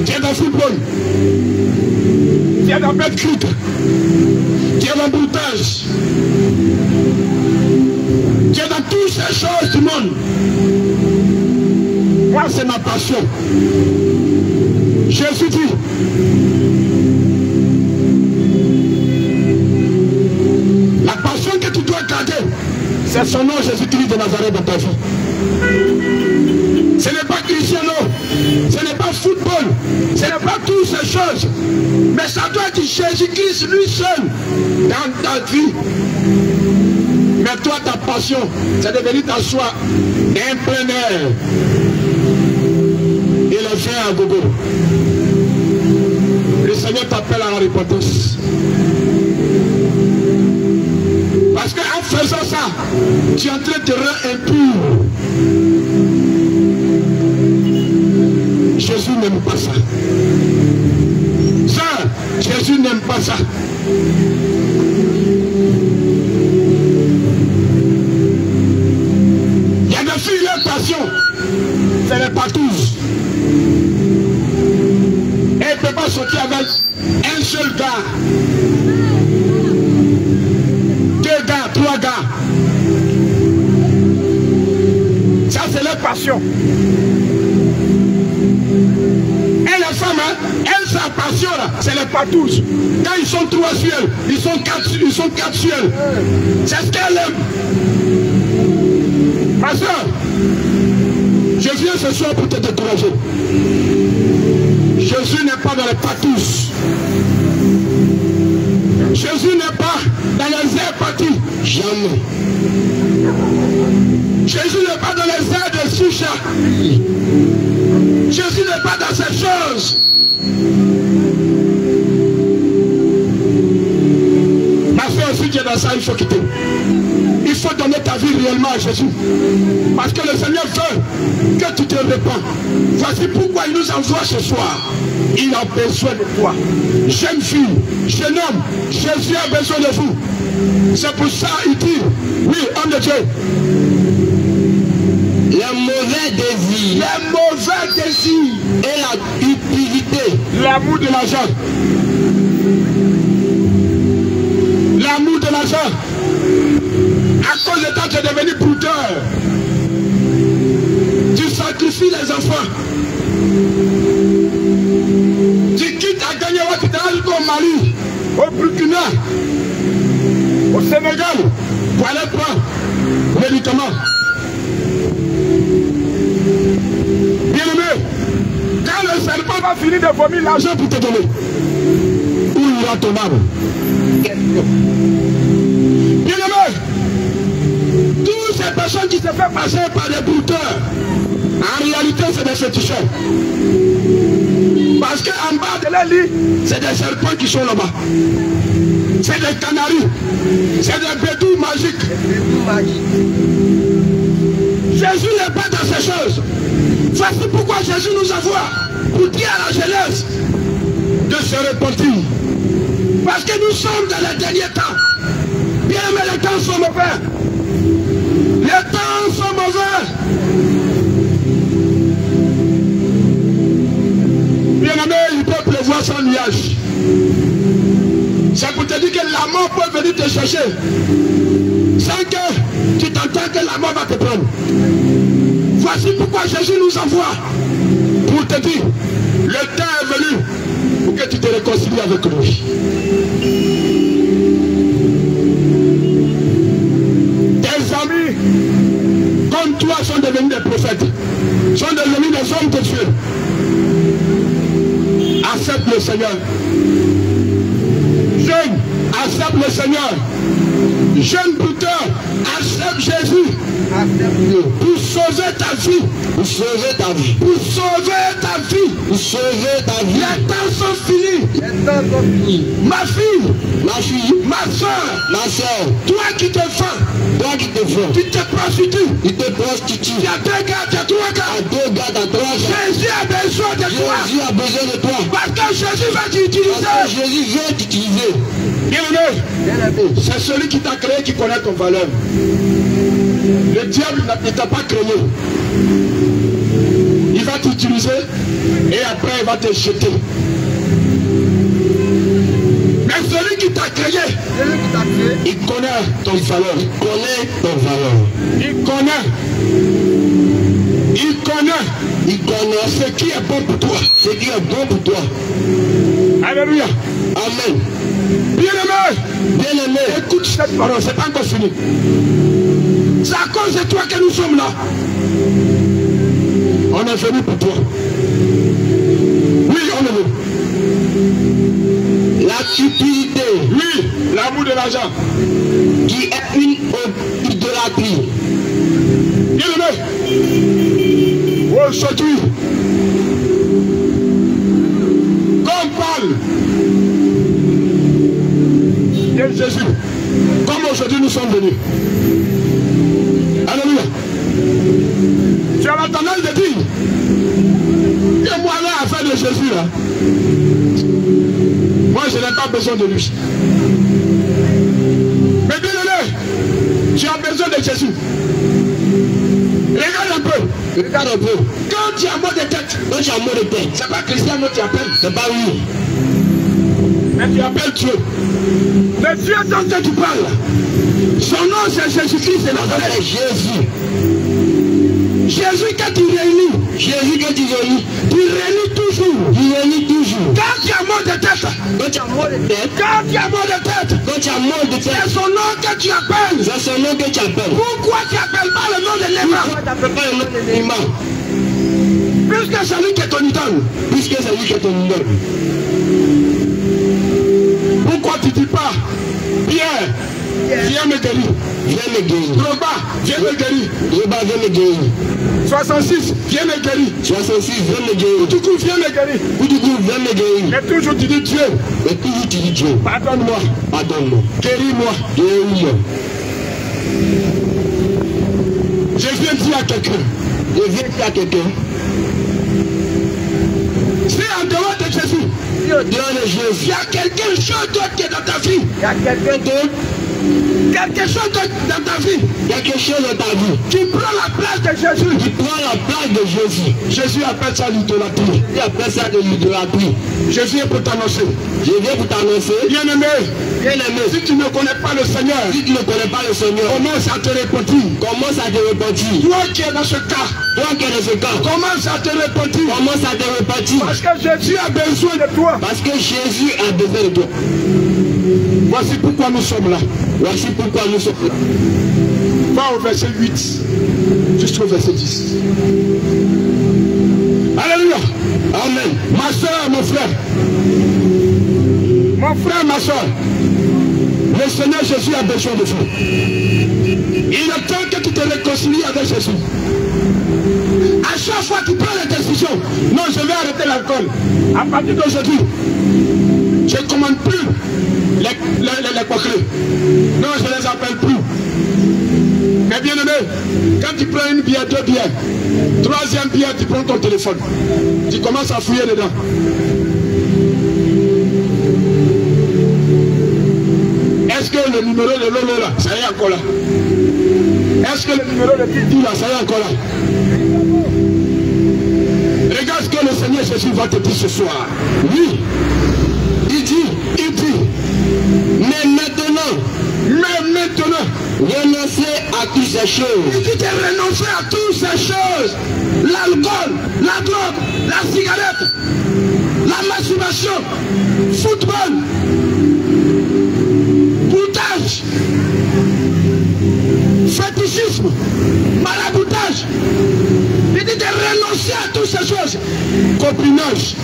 S2: Tu es dans le football. Tu es dans Betclic. Tu es dans boutage. Tu es dans toutes ces choses du monde. Moi, c'est ma passion. Jésus dit, la passion que tu dois garder, c'est son nom Jésus-Christ de Nazareth dans ta vie. Ce n'est pas Cristiano, ce n'est pas football, ce n'est pas toutes ces choses. Mais ça doit être Jésus-Christ lui seul dans ta vie. Mais toi, ta passion, c'est devenu ta soie un plein air. Et le vient à gogo. Le Seigneur t'appelle à la repentance. Parce qu'en faisant ça, tu es en train de te rendre impur. Jésus n'aime pas ça. Ça, Jésus n'aime pas ça. Il y a des filles, leur passion, c'est les patouses. Elle ne peut pas sortir avec un seul gars. 2 gars, 3 gars. Ça, c'est leur passion. Et les femmes, hein, elles, sa passion, là, c'est les patouses. Quand ils sont 3 sur elle, ils sont 4 sur elle. C'est ce qu'elle aime. Ma soeur, je viens ce soir pour te décourager. Jésus n'est pas dans les patous. Jésus n'est pas dans les airs pâtis. Jamais. Jésus n'est pas dans les airs de Sucha. Jésus n'est pas dans ces choses. Ma soeur, si tu es dans ça, il faut quitter. Il faut donner ta vie réellement à Jésus. Parce que le Seigneur veut que tu te répands. Voici pourquoi il nous envoie ce soir. Il a besoin de toi. Jeune fille, jeune homme, Jésus a besoin de vous. C'est pour ça qu'il dit, oui, homme de Dieu. Les mauvais désirs. Les mauvais désirs. Et la cupidité. L'amour de l'argent. L'amour de l'argent. À cause de toi, tu es devenu brouteur. Tu sacrifies les enfants. Tu quittes à gagner au Mali, au Burkina, au Sénégal, pour aller prendre les médicaments. Bien aimé, quand le serpent va finir de vomir l'argent pour te donner, où ira ton âme? Bien aimé, toutes ces personnes qui se font passer par des brouteurs, en réalité c'est des féticheurs. Parce qu'en bas de leur lit, c'est des serpents qui sont là-bas. C'est des canaris. C'est des bédous magiques. Jésus n'est pas dans ces choses. Voici pourquoi Jésus nous envoie pour dire à la jeunesse de se repentir. Parce que nous sommes dans les derniers temps. Bien, mais les temps sont mauvais. Les temps sont mauvais. Bien aimé, il peut pleuvoir sans nuage. C'est pour te dire que la mort peut venir te chercher. Sans que tu t'entends que la mort va te prendre. Voici pourquoi Jésus nous envoie. Pour te dire, le temps est venu pour que tu te réconcilies avec lui. Tes amis, comme toi, sont devenus des prophètes. Sont devenus des hommes de Dieu. Accepte le Seigneur. Jeune, accepte le Seigneur. Jeune bouteur, accepte Jésus. Pour sauver ta vie.
S4: Pour sauver ta vie.
S2: Pour sauver ta vie.
S4: Pour sauver ta vie.
S2: Les temps sont finis.
S4: Les temps sont finis.
S2: Ma fille.
S4: Ma fille.
S2: Ma soeur.
S4: Ma soeur.
S2: Toi qui te fends.
S4: Toi qui te fends.
S2: Tu te prostitues.
S4: Tu te prostitues.
S2: Tu as 2 gars, tu as 3 gars.
S4: À 2 gars, à 3 gars.
S2: Jésus a besoin de toi.
S4: Jésus a besoin de toi.
S2: Parce que Jésus va t'utiliser.
S4: Parce que Jésus veut t'utiliser.
S2: Bien-aimé, c'est celui qui t'a créé qui connaît ton valeur. Le diable ne t'a pas créé. Il va t'utiliser et après il va te jeter. Mais celui qui t'a créé, il connaît ton valeur.
S4: Il connaît ton valeur.
S2: Il connaît. Il connaît.
S4: Il connaît
S2: ce qui est bon pour toi.
S4: Ce qui est bon pour toi.
S2: Alléluia.
S4: Amen.
S2: Bien-aimé.
S4: Bien-aimé.
S2: Écoute cette parole, c'est pas encore fini. C'est à cause de toi que nous sommes là. On est venu pour toi. Oui, on est venu.
S4: La cupidité.
S2: Oui, l'amour de l'argent.
S4: Qui est une idolâtrie.
S2: Bien-aimé. Aujourd'hui, quand on parle de Jésus, comme aujourd'hui nous sommes venus. Alléluia. Tu as la tendance de dire que moi là, affaire de Jésus là, moi je n'ai pas besoin de lui. Mais bien aimé, tu as besoin de Jésus. Regarde un peu.
S4: Regarde un peu.
S2: Quand tu as mot de tête, c'est pas Christian que tu appelles.
S4: C'est pas lui.
S2: Mais tu appelles Dieu. Le Dieu dont tu parles, son nom c'est Jésus-Christ de Nazareth.
S4: C'est Jésus.
S2: Jésus que tu réunis.
S4: Jésus que tu réunis.
S2: Tu réunis toujours.
S4: Tu réunis toujours.
S2: Quand tu as mot de tête.
S4: Quand tu as mot de tête.
S2: Quand tu as mot de tête.
S4: Quand tu as mot de tête.
S2: C'est son nom que tu appelles.
S4: C'est son nom que tu appelles.
S2: Pourquoi tu n'appelles pas le nom de Néma?
S4: Pourquoi tu n'appelles pas le nom de Néma?
S2: Puisque c'est lui qui est ton idole.
S4: Puisque c'est lui qui est ton idole.
S2: Pourquoi tu ne dis pas Pierre, viens me guérir.
S4: Viens me guérir.
S2: Drogba, viens me guérir.
S4: Drogba, viens me guérir.
S2: 66, viens me guérir.
S4: 66, viens me guérir.
S2: Oudougou, viens me guérir.
S4: Oudougou, viens me guérir.
S2: Mais toujours tu dis Dieu.
S4: Mais toujours tu dis Dieu.
S2: Pardonne-moi.
S4: Pardonne-moi.
S2: Guéris-moi.
S4: Guéris-moi.
S2: Je viens dire à quelqu'un.
S4: Je viens dire à quelqu'un.
S2: C'est en dehors de Jésus.
S4: Si en dehors de Jésus.
S2: Il y a quelque chose d'autre qui est dans ta vie.
S4: Il y a quelqu'un d'autre.
S2: Quelque chose d'autre dans ta vie.
S4: Quelque chose dans ta vie.
S2: Qui prend la place de Jésus.
S4: Qui prend la place de Jésus.
S2: Jésus appelle ça l'idolâtrie.
S4: Il appelle ça de l'idolâtrie.
S2: Je viens pour t'annoncer.
S4: Je viens pour t'annoncer.
S2: Bien-aimé.
S4: Bien-aimé.
S2: Si tu ne connais pas le Seigneur.
S4: Si tu ne connais pas le Seigneur.
S2: Commence à te repentir.
S4: Commence à te repentir.
S2: Toi qui es dans ce cas.
S4: Toi qui es dans ce cas.
S2: Commence à te repentir.
S4: Commence à te repentir.
S2: Parce que Jésus a besoin de toi.
S4: Parce que Jésus a besoin de toi.
S2: Voici pourquoi nous sommes là.
S4: Voici pourquoi nous sommes là.
S2: Va au verset 8 jusqu'au verset 10. Alléluia.
S4: Amen.
S2: Ma soeur, mon frère. Mon frère, ma soeur. Le Seigneur Jésus a besoin de vous. Il est temps que tu te réconcilies avec Jésus. À chaque fois que tu prends la décision, non, je vais arrêter l'alcool. À partir d'aujourd'hui, je ne commande plus les coquelets. Non, je ne les appelle plus. Mais bien aimé, quand tu prends une bière, 2 bières, 3e bière, tu prends ton téléphone. Tu commences à fouiller dedans. Est-ce que le numéro de Lolo là, ça y est encore là? Est-ce que le numéro de Titi là, ça y est encore là? Regarde ce que le Seigneur Jésus va te dire ce soir. Oui. Il dit,
S4: Mais maintenant, renoncez à toutes ces choses.
S2: Il dit de renoncer à toutes ces choses. L'alcool, la drogue, la cigarette, la masturbation, football, boutage, fétichisme, maraboutage. Il dit de renoncer à toutes ces choses. Copinage.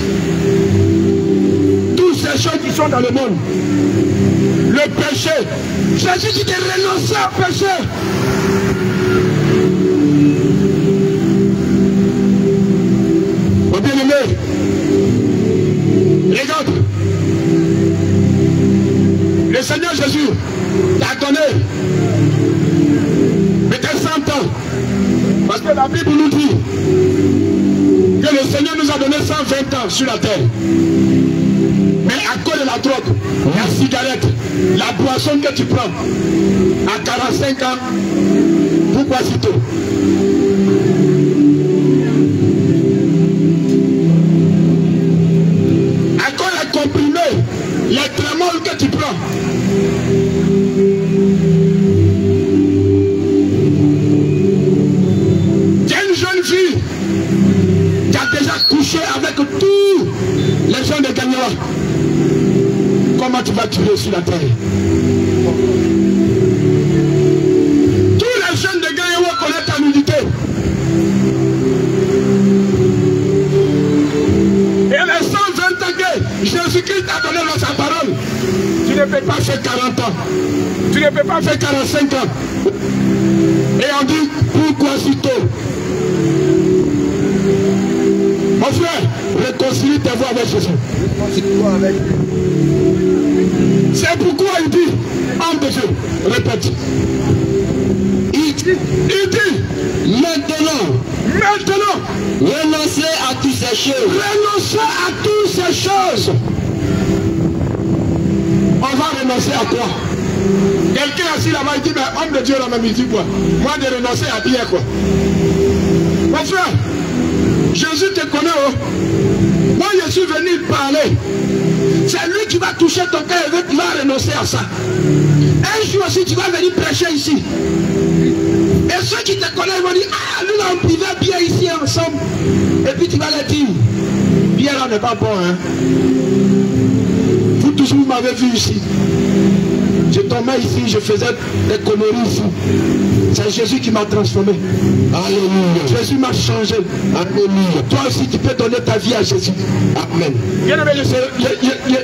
S2: Toutes ces choses qui sont dans le monde. Le péché. Jésus dit de renoncer au péché. Mon bien-aimé, regarde. Le Seigneur Jésus t'a donné peut-être 100 ans. Parce que la Bible nous dit que le Seigneur nous a donné 120 ans sur la terre. Mais à cause de la drogue, la cigarette, la boisson que tu prends, à 45 ans, pourquoi si tôt? À cause des comprimés, les trémoles que tu prends. Tu es une jeune fille qui a déjà couché avec tous les gens de Gagnola. Comment tu vas tuer sur la terre? Tous les jeunes de Gagnola connaissent ta nudité. Et les 120 ans que Jésus-Christ t'a donné dans sa parole, tu ne peux pas faire 40 ans. Tu ne peux pas faire 45 ans. Et on dit, pourquoi si tôt? Mon frère, réconcilie tes voix avec Jésus. C'est pourquoi il dit, homme de Dieu, répète. Il dit, maintenant,
S4: Renoncez à toutes ces choses.
S2: renoncez à toutes ces choses. On va renoncer à quoi? Quelqu'un assis là-bas, il dit, mais homme de Dieu, là-même, il dit quoi? Moi, de renoncer à bien quoi? Mon frère, Jésus te connaît, oh. Moi, je suis venu parler. C'est lui qui va toucher ton cœur et tu vas renoncer à ça. Un jour aussi, tu vas venir prêcher ici. Et ceux qui te connaissent vont dire, ah, nous, là, on vivait bien ici ensemble. Et puis tu vas leur dire, bien là n'est pas bon, hein. Vous tous, vous m'avez vu ici. Je tombais ici, je faisais des conneries ici. C'est Jésus qui m'a transformé.
S4: Alléluia.
S2: Jésus m'a changé.
S4: Alléluia.
S2: Toi aussi, tu peux donner ta vie à Jésus.
S4: Amen.
S2: Bien aimé,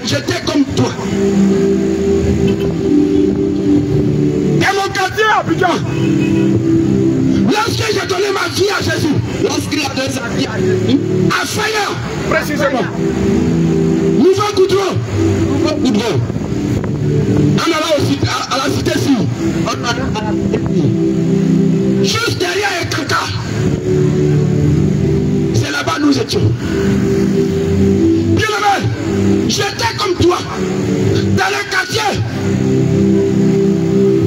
S2: j'étais comme toi. Et mon quartier à Abidjan, lorsque j'ai donné ma vie à Jésus,
S4: Lorsqu'il a donné sa vie à Jésus,
S2: à Fayard, précisément, Nouveau Goudron, on allait aussi à la cité ci, juste derrière Ekaka. C'est là-bas nous étions. Bien aimé, j'étais comme toi, dans le quartier.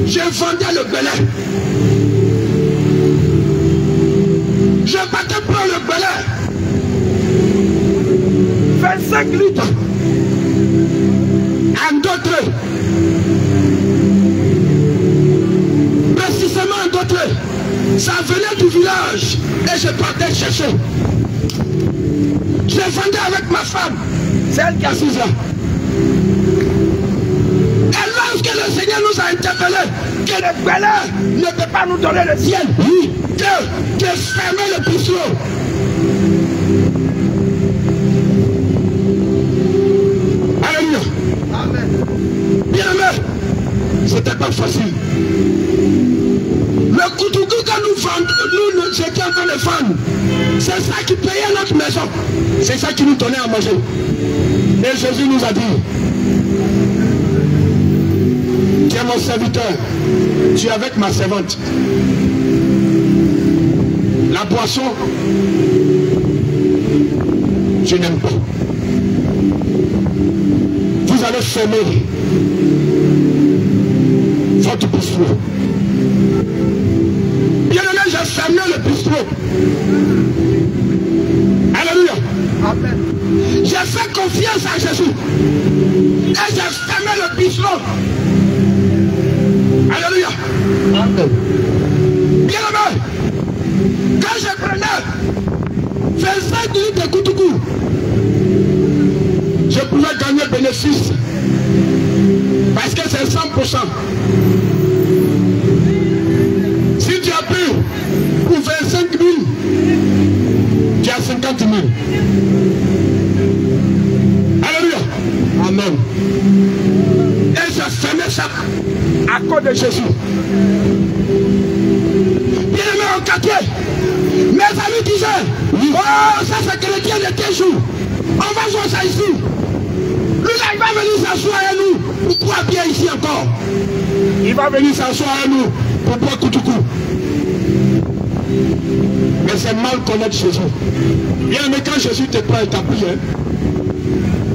S2: Je vendais le belin. Je battais pour le belin. 25 litres. En d'autres. Précisément en d'autres. Ça venait du village. Et je partais chercher. Je vendais avec ma femme. C'est elle qui a 6 ans. Et lorsque le Seigneur nous a interpellés, que le belin ne peut pas nous donner le ciel, que fermer le bistrot. Alléluia. Amen. Bien aimé, c'était pas facile. Le koutoukou que nous vendons, nous étions en train de vendre, c'est ça qui payait notre maison. C'est ça qui nous donnait à manger. Et Jésus nous a dit, tu es mon serviteur, tu es avec ma servante. La boisson, je n'aime pas. Vous allez fermer votre bistrot. Bien aimé, j'ai fermé le bistrot. Alléluia. Amen. J'ai fait confiance à Jésus. Et j'ai fermé le bistrot. Alléluia. Bien aimé, quand je prenais 25 minutes de Koutoukou, je pouvais gagner bénéfice. Parce que c'est 100%. Si tu as pris pour 25 000, tu as 50 000. Alléluia. Amen. Et j'ai fermé ça à cause de Jésus. Bien aimé au quartier, mes amis disaient, oh, ça c'est chrétien de tes jours. On va jouer ça ici. Lui là, il va venir s'asseoir à nous pour pouvoir bien ici encore. Il va venir s'asseoir à nous pour pouvoir Koutoukou. Mais c'est mal connaître Jésus. Bien aimé, quand Jésus te prend et t'appuie, hein,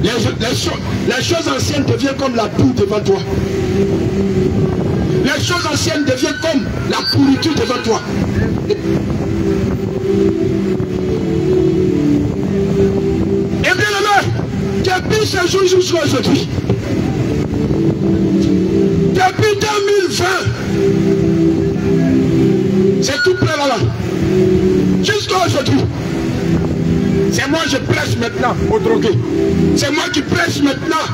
S2: les choses anciennes deviennent comme la boue devant toi. Les choses anciennes deviennent comme la pourriture devant toi. Et bien aimé, depuis ce jour jusqu'à aujourd'hui, depuis 2020, c'est tout près là. Jusqu'à aujourd'hui, c'est moi qui prêche maintenant aux drogués. C'est moi qui prêche maintenant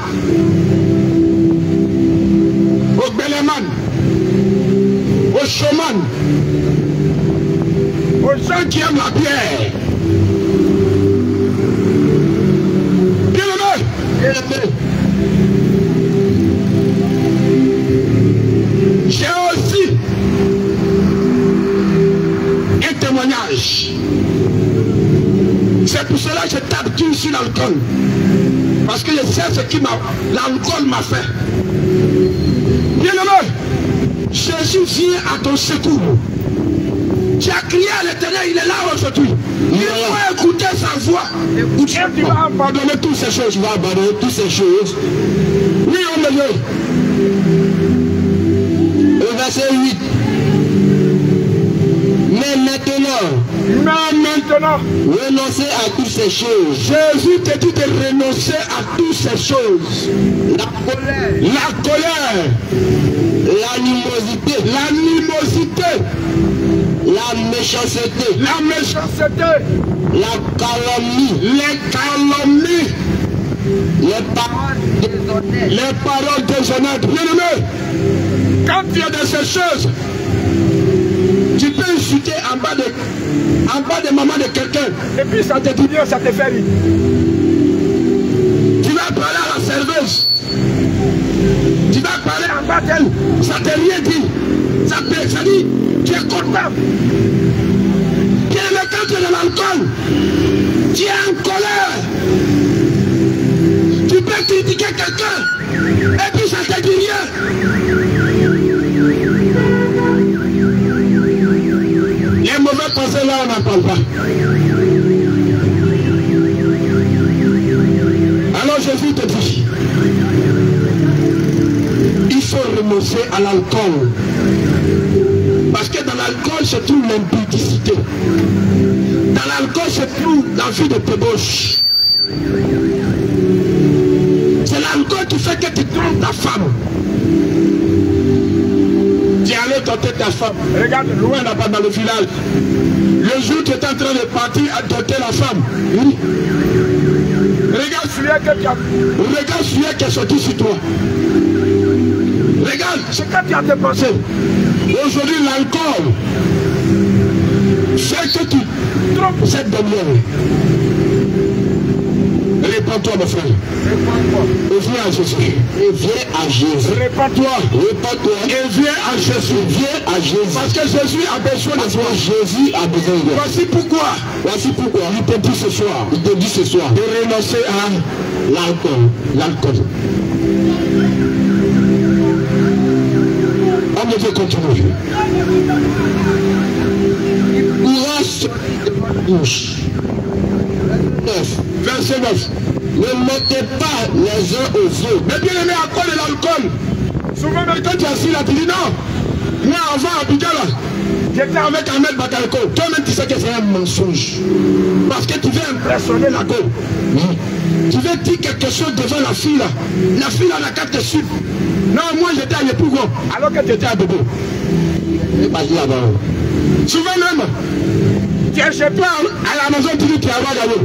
S2: aux béléman, aux chôman, aux gens qui aiment la bière. Bien aimé, bien aimé. J'ai aussi un témoignage. C'est pour cela que je tape tout sur l'alcool. Parce que je sais ce que l'alcool m'a fait. Bien aimé, Jésus vient à ton secours. Tu as crié à l'Éternel, il est là aujourd'hui. Il faut écouter sa voix. Et tu vas abandonner toutes ces choses. Tu vas abandonner toutes ces choses. Oui, on me veut. Le verset 8. Mais maintenant, renoncez à toutes ces choses. Jésus te dit de renoncer à toutes ces choses. La colère, l'animosité, la méchanceté, la calomnie, les paroles déshonnêtes. Bien aimé, quand tu as de ces choses, tu peux insulter en bas de maman de quelqu'un. Et puis ça te dit bien, ça te fait rire. Tu vas parler à la serveuse. Tu vas parler en bas d'elle. Ça ne t'a rien dit. Ça dit, tu es content. Quand tu es dans l'alcool, tu es en colère. Tu peux critiquer quelqu'un. Et puis ça ne te dit rien. Les mauvais pensées là, on n'en parle pas. Alors Jésus te dit, il faut renoncer à l'alcool. Parce que dans l'alcool se trouve l'impudicité. Dans l'alcool se trouve la vie de débauche. C'est l'alcool qui fait que tu trompes ta femme. Tu es allé tenter ta femme. Regarde loin là-bas dans le village. Le jour où tu es en train de partir à tenter la femme. Oui. Regarde celui qui est sorti sur toi. Regarde ce que tu as dépensé. Aujourd'hui, l'alcool fait que tu trompes cette dernière. Répands-toi, mon frère. Et viens à Jésus. Et viens à Jésus. Répands-toi. Répands-toi. Et viens à Jésus. Viens à Jésus. Parce que Jésus a besoin de toi. Jésus a besoin de toi. Voici pourquoi. Voici pourquoi. Il te dit ce soir. Il te dit ce soir. De renoncer à l'alcool. L'alcool. On me dit continuer. Courage devant la bouche. 9. Verset 9. Ne mentez pas les uns aux autres. Mais bien aimé, à cause de l'alcool, souvent même quand tu es assis là, tu dis non. Moi avant à Abidjan là, J'étais avec Ahmed Bakalko. Toi-même, tu sais que c'est un mensonge. Parce que tu veux impressionner la go. Tu veux dire quelque chose devant la fille là. La fille là n'a qu'à te suivre. Non, moi j'étais à Yepougon, alors que tu étais à Bobo. Souvent même, tu es chez toi à la maison, tu dis que tu as regardé.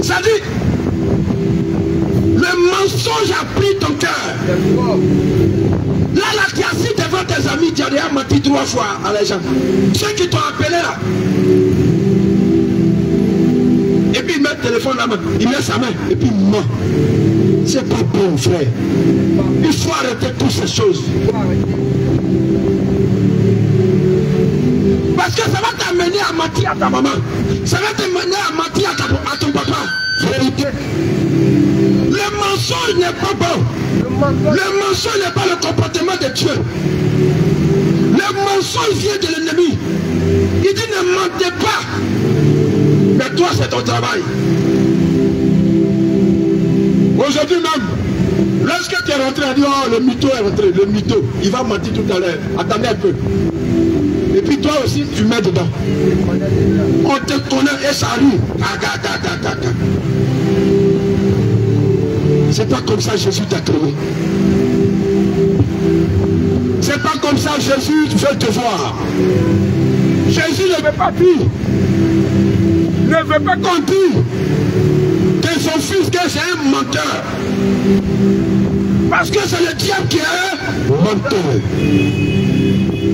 S2: Ça dit, le mensonge a pris ton cœur. Là, tu as assis devant tes amis, tu as déjà menti 3 fois à les gens. Ceux qui t'ont appelé là. Et puis il met le téléphone là, il met sa main, et puis il ment. C'est pas bon, frère. Il faut arrêter toutes ces choses. Parce que ça va t'amener à mentir à ta maman. Ça va t'amener à mentir à ton papa. Vérité. Le mensonge n'est pas bon. Le mensonge n'est pas le comportement de Dieu. Le mensonge vient de l'ennemi. Il dit ne mentez pas. Mais toi c'est ton travail. Aujourd'hui même, lorsque tu es rentré, on dit oh le mytho est rentré, le mytho, il va mentir tout à l'heure. Attendez un peu. Et puis toi aussi tu mets dedans. On te connaît et ça arrive. C'est pas comme ça Jésus t'a créé. C'est pas comme ça Jésus veut te voir. Jésus ne veut pas dire. Ne veut pas qu'on dise que son fils que c'est un menteur. Parce que c'est le diable qui est un menteur.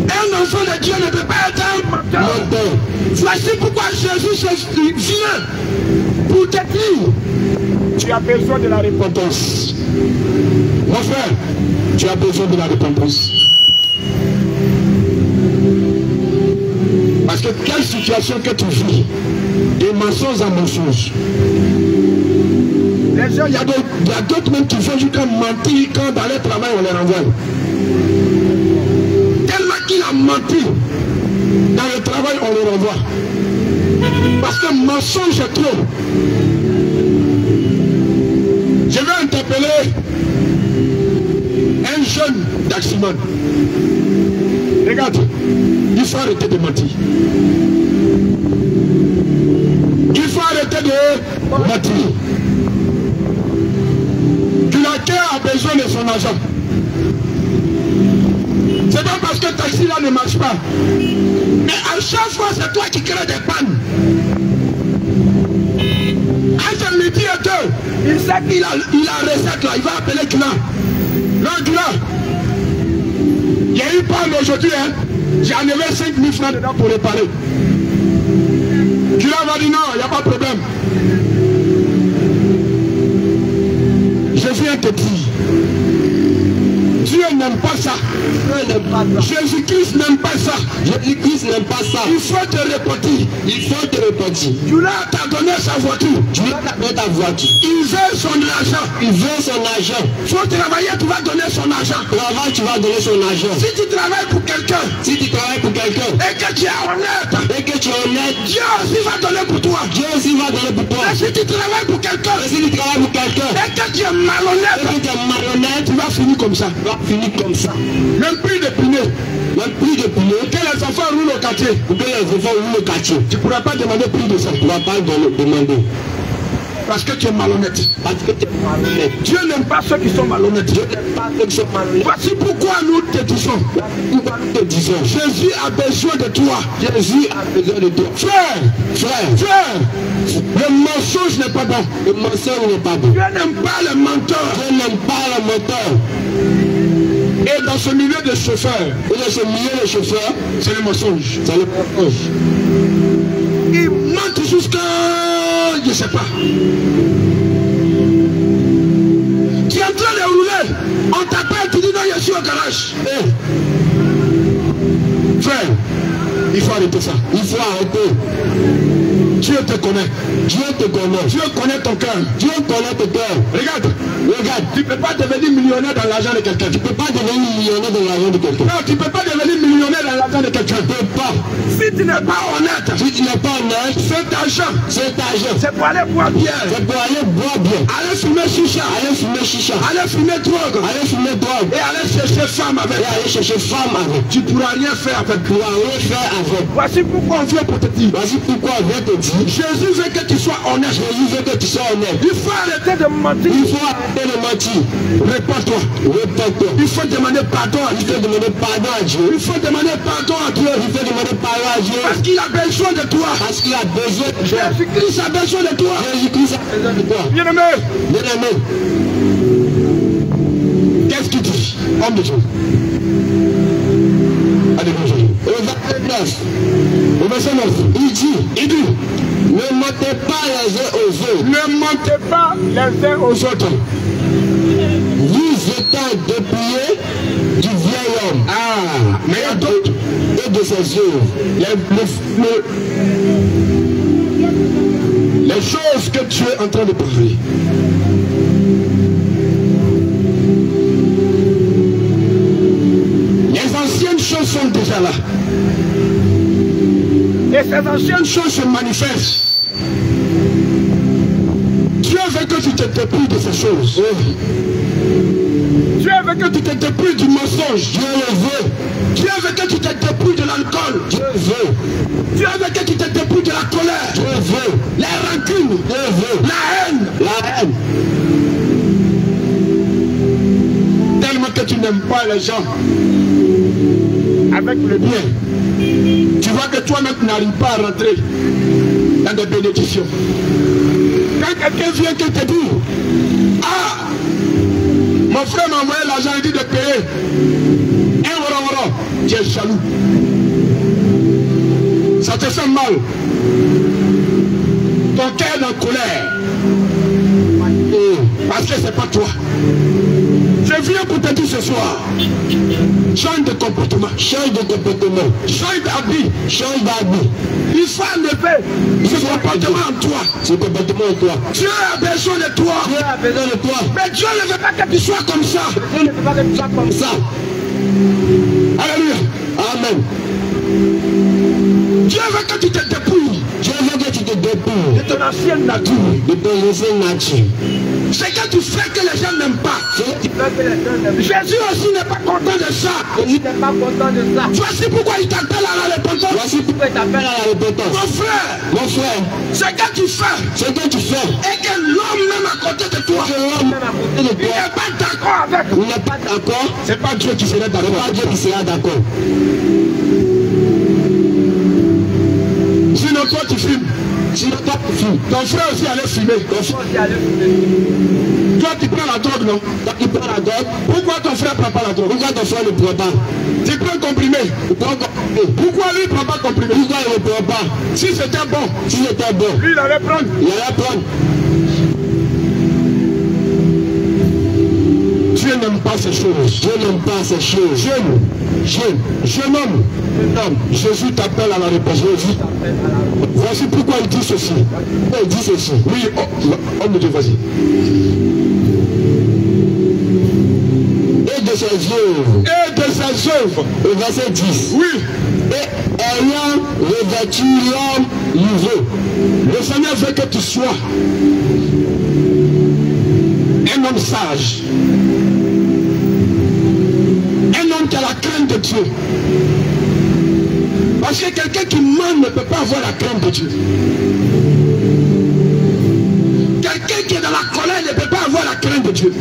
S2: Un enfant de Dieu ne peut pas être un menteur. Voici pourquoi Jésus vient pour te dire. Tu as besoin de la repentance. Mon frère, tu as besoin de la repentance. Parce que quelle situation que tu vis, des mensonges à mensonges. Les gens, il y a d'autres même qui font jusqu'à mentir quand dans le travail on les renvoie. Tellement qu'il a menti, dans le travail on les renvoie. Parce que mensonge est trop. Je vais interpeller un jeune taximan. Regarde, il faut arrêter de mentir. Il faut arrêter de mentir. Culaquet a besoin de son argent. C'est pas parce que le taxi là ne marche pas. Mais à chaque fois, c'est toi qui crée des pannes. Entre midi et 2, il sait qu'il a recette là, il va appeler Kula. Non, Kula. Il y a eu panne aujourd'hui, hein. J'ai enlevé 5 000 francs dedans pour réparer. Kula va dire non, il n'y a pas de problème. Je viens te dire. Dieu n'aime pas ça. Jésus-Christ n'aime pas ça. Jésus-Christ n'aime pas ça. Il faut te repentir. Il faut te repentir. Dieu t'a donné sa voiture. Dieu t'a donné ta voiture. Il veut son argent. Il veut son argent. Il faut travailler, tu vas donner son argent. Travaille, tu vas donner son argent. Si tu travailles pour quelqu'un. Si tu travailles pour quelqu'un. Et que tu es honnête. Et que tu es honnête. Dieu aussi va donner pour toi. Dieu aussi va donner pour toi. Et si tu travailles pour quelqu'un. Et si tu travailles pour quelqu'un. Et que tu es malhonnête. Et que tu es malhonnête. Tu vas finir comme ça. Tu vas finir comme ça. Même plus de pneus. Même plus de pneus. Que les enfants roulent au quartier. Ou que les enfants roulent au quartier. Tu ne pourras pas demander plus de ça. Tu ne pourras pas demander. Parce que tu es malhonnête. Parce que tu es malhonnête. Dieu n'aime pas ceux qui sont malhonnêtes. Dieu n'aime pas ceux qui sont malhonnêtes. Voici pourquoi nous te disons. Pourquoi nous te disons. Jésus a besoin de toi. Jésus a besoin de toi. Frère, frère, frère. Le mensonge n'est pas bon. Le mensonge n'est pas bon. Dieu n'aime pas le menteur. Dieu n'aime pas le menteur. Et dans ce milieu de chauffeurs, c'est le mensonge. C'est le mensonge. Ils mentent jusqu'à... je ne sais pas. Tu es en train de rouler, on t'appelle, tu dis non, je suis au garage. Hey. Frère, il faut arrêter ça. Il faut arrêter. Dieu te connaît.
S4: Dieu te connaît.
S2: Dieu connaît ton cœur.
S4: Dieu connaît ton cœur.
S2: Regarde.
S4: Regarde.
S2: Tu ne peux pas devenir millionnaire dans l'argent de quelqu'un.
S4: Tu ne peux pas devenir millionnaire dans l'argent de quelqu'un.
S2: Non, tu ne peux pas devenir millionnaire dans l'argent de quelqu'un.
S4: Tu ne peux pas.
S2: Si tu n'es pas honnête,
S4: Si tu n'es pas honnête,
S2: cet argent,
S4: cet argent,
S2: c'est pour aller boire bien.
S4: c'est pour aller boire bien.
S2: Aller fumer chicha.
S4: Aller fumer chicha.
S2: Aller fumer drogue.
S4: Aller fumer drogue.
S2: Et aller chercher femme avec.
S4: Et aller chercher femme avec.
S2: Tu ne pourras rien faire avec.
S4: Tu vas rien faire avec.
S2: Voici pourquoi on vient pour te dire.
S4: Voici pourquoi on vient te dire.
S2: Jésus veut que tu sois honnête.
S4: Jésus veut que tu sois honnête.
S2: Il faut arrêter de mentir.
S4: Il faut arrêter de mentir.
S2: Réponds-toi.
S4: Réponds-toi.
S2: Il faut demander pardon à
S4: Il
S2: Dieu.
S4: faut demander pardon à Dieu.
S2: Il faut demander pardon à Dieu.
S4: Il faut demander pardon à Dieu.
S2: Parce qu'il a besoin de toi.
S4: Parce qu'il a besoin de toi.
S2: Jésus-Christ a besoin de toi.
S4: Jésus-Christ a besoin de toi.
S2: Bien-aimé,
S4: Bien-aimé,
S2: qu'est-ce qu'il dit?
S4: homme de Dieu.
S2: Alléluia.
S4: Au verset 9,
S2: Au verset 9,
S4: il dit, ne mentez pas les uns aux autres,
S2: ne mentez pas les uns aux autres.
S4: vous étant dépouillés du vieil homme.
S2: Ah, mais il y a d'autres.
S4: Et de ses œuvres.
S2: Les choses que tu es en train de parler. Les anciennes choses sont déjà là. Et ces anciennes choses se manifestent. Dieu veut que tu te dépouilles de ces choses. Dieu veut que tu te dépouilles du mensonge.
S4: Dieu le veut.
S2: Dieu veut que tu te dépouilles de l'alcool.
S4: Dieu veut.
S2: Dieu veut que tu te dépouilles de la colère.
S4: Dieu veut.
S2: Les rancunes.
S4: Dieu veut.
S2: La haine.
S4: La haine.
S2: Tellement que tu n'aimes pas les gens avec le bien. Tu vois que toi-même tu n'arrives pas à rentrer dans des bénédictions. Quand quelqu'un vient qui te dit, ah, mon frère m'a envoyé l'argent, il dit de payer. Tu es jaloux. Ça te fait mal. Ton cœur est en colère. Parce que c'est pas toi. Je viens pour te dire ce soir. Change de comportement.
S4: Change de comportement.
S2: Change d'habit.
S4: Change d'habit.
S2: Il faut enlever ce comportement en toi.
S4: Ce comportement en toi.
S2: Dieu a besoin de toi.
S4: Dieu a besoin de toi.
S2: Mais Dieu ne veut pas que tu sois comme ça.
S4: Dieu ne veut pas que tu sois comme ça.
S2: Alléluia.
S4: Amen.
S2: Dieu veut que tu te dépouilles
S4: Dieu veut que tu te dépouilles
S2: de ton ancienne nature.
S4: de ton ancienne nature.
S2: C'est que tu fais que les gens n'aiment pas. Jésus aussi n'est pas content de ça.
S4: Jésus n'est pas content de ça.
S2: Voici pourquoi il t'appelle à la repentance.
S4: Voici pourquoi il t'appelle à la repentance.
S2: Mon frère,
S4: Mon frère,
S2: ce que tu fais
S4: ce que tu fais,
S2: et que l'homme même à côté de toi,
S4: que l'homme même à côté de
S2: il
S4: toi,
S2: n'est pas d'accord avec.
S4: il n'est pas d'accord,
S2: C'est pas Dieu qui serait
S4: c'est
S2: d'accord.
S4: pas Dieu qui sera d'accord.
S2: Sinon toi tu fumes.
S4: Sinon toi tu fumes.
S2: Ton frère aussi allait fumer.
S4: Ton frère qui allait fumer.
S2: Toi tu prends la drogue, non?
S4: Toi qui prends la drogue,
S2: Pourquoi ton frère ne prend pas la drogue?
S4: pourquoi ton frère ne prend pas?
S2: Tu prends comprimé.
S4: Tu prends comprimé.
S2: Pourquoi lui ne prend pas comprimé?
S4: Pourquoi il ne prend pas?
S2: Si c'était bon,
S4: Si c'était bon,
S2: lui il allait prendre.
S4: il allait prendre.
S2: Dieu n'aime pas ces choses.
S4: Dieu n'aime pas ces choses.
S2: Jeune homme, Jésus t'appelle à la repentance. Voici pourquoi il dit ceci.
S4: Il dit ceci.
S2: Oui, homme de Dieu, vas-y.
S4: Et de ses œuvres.
S2: Et de ses œuvres.
S4: Au verset 10.
S2: Oui,
S4: Et ayant revêtu l'homme nouveau.
S2: le Seigneur veut que tu sois un homme sage. Un homme qui a la crainte de Dieu. Parce que quelqu'un qui ment ne peut pas avoir la crainte de Dieu. Quelqu'un qui est dans la colère ne peut pas avoir la crainte de Dieu.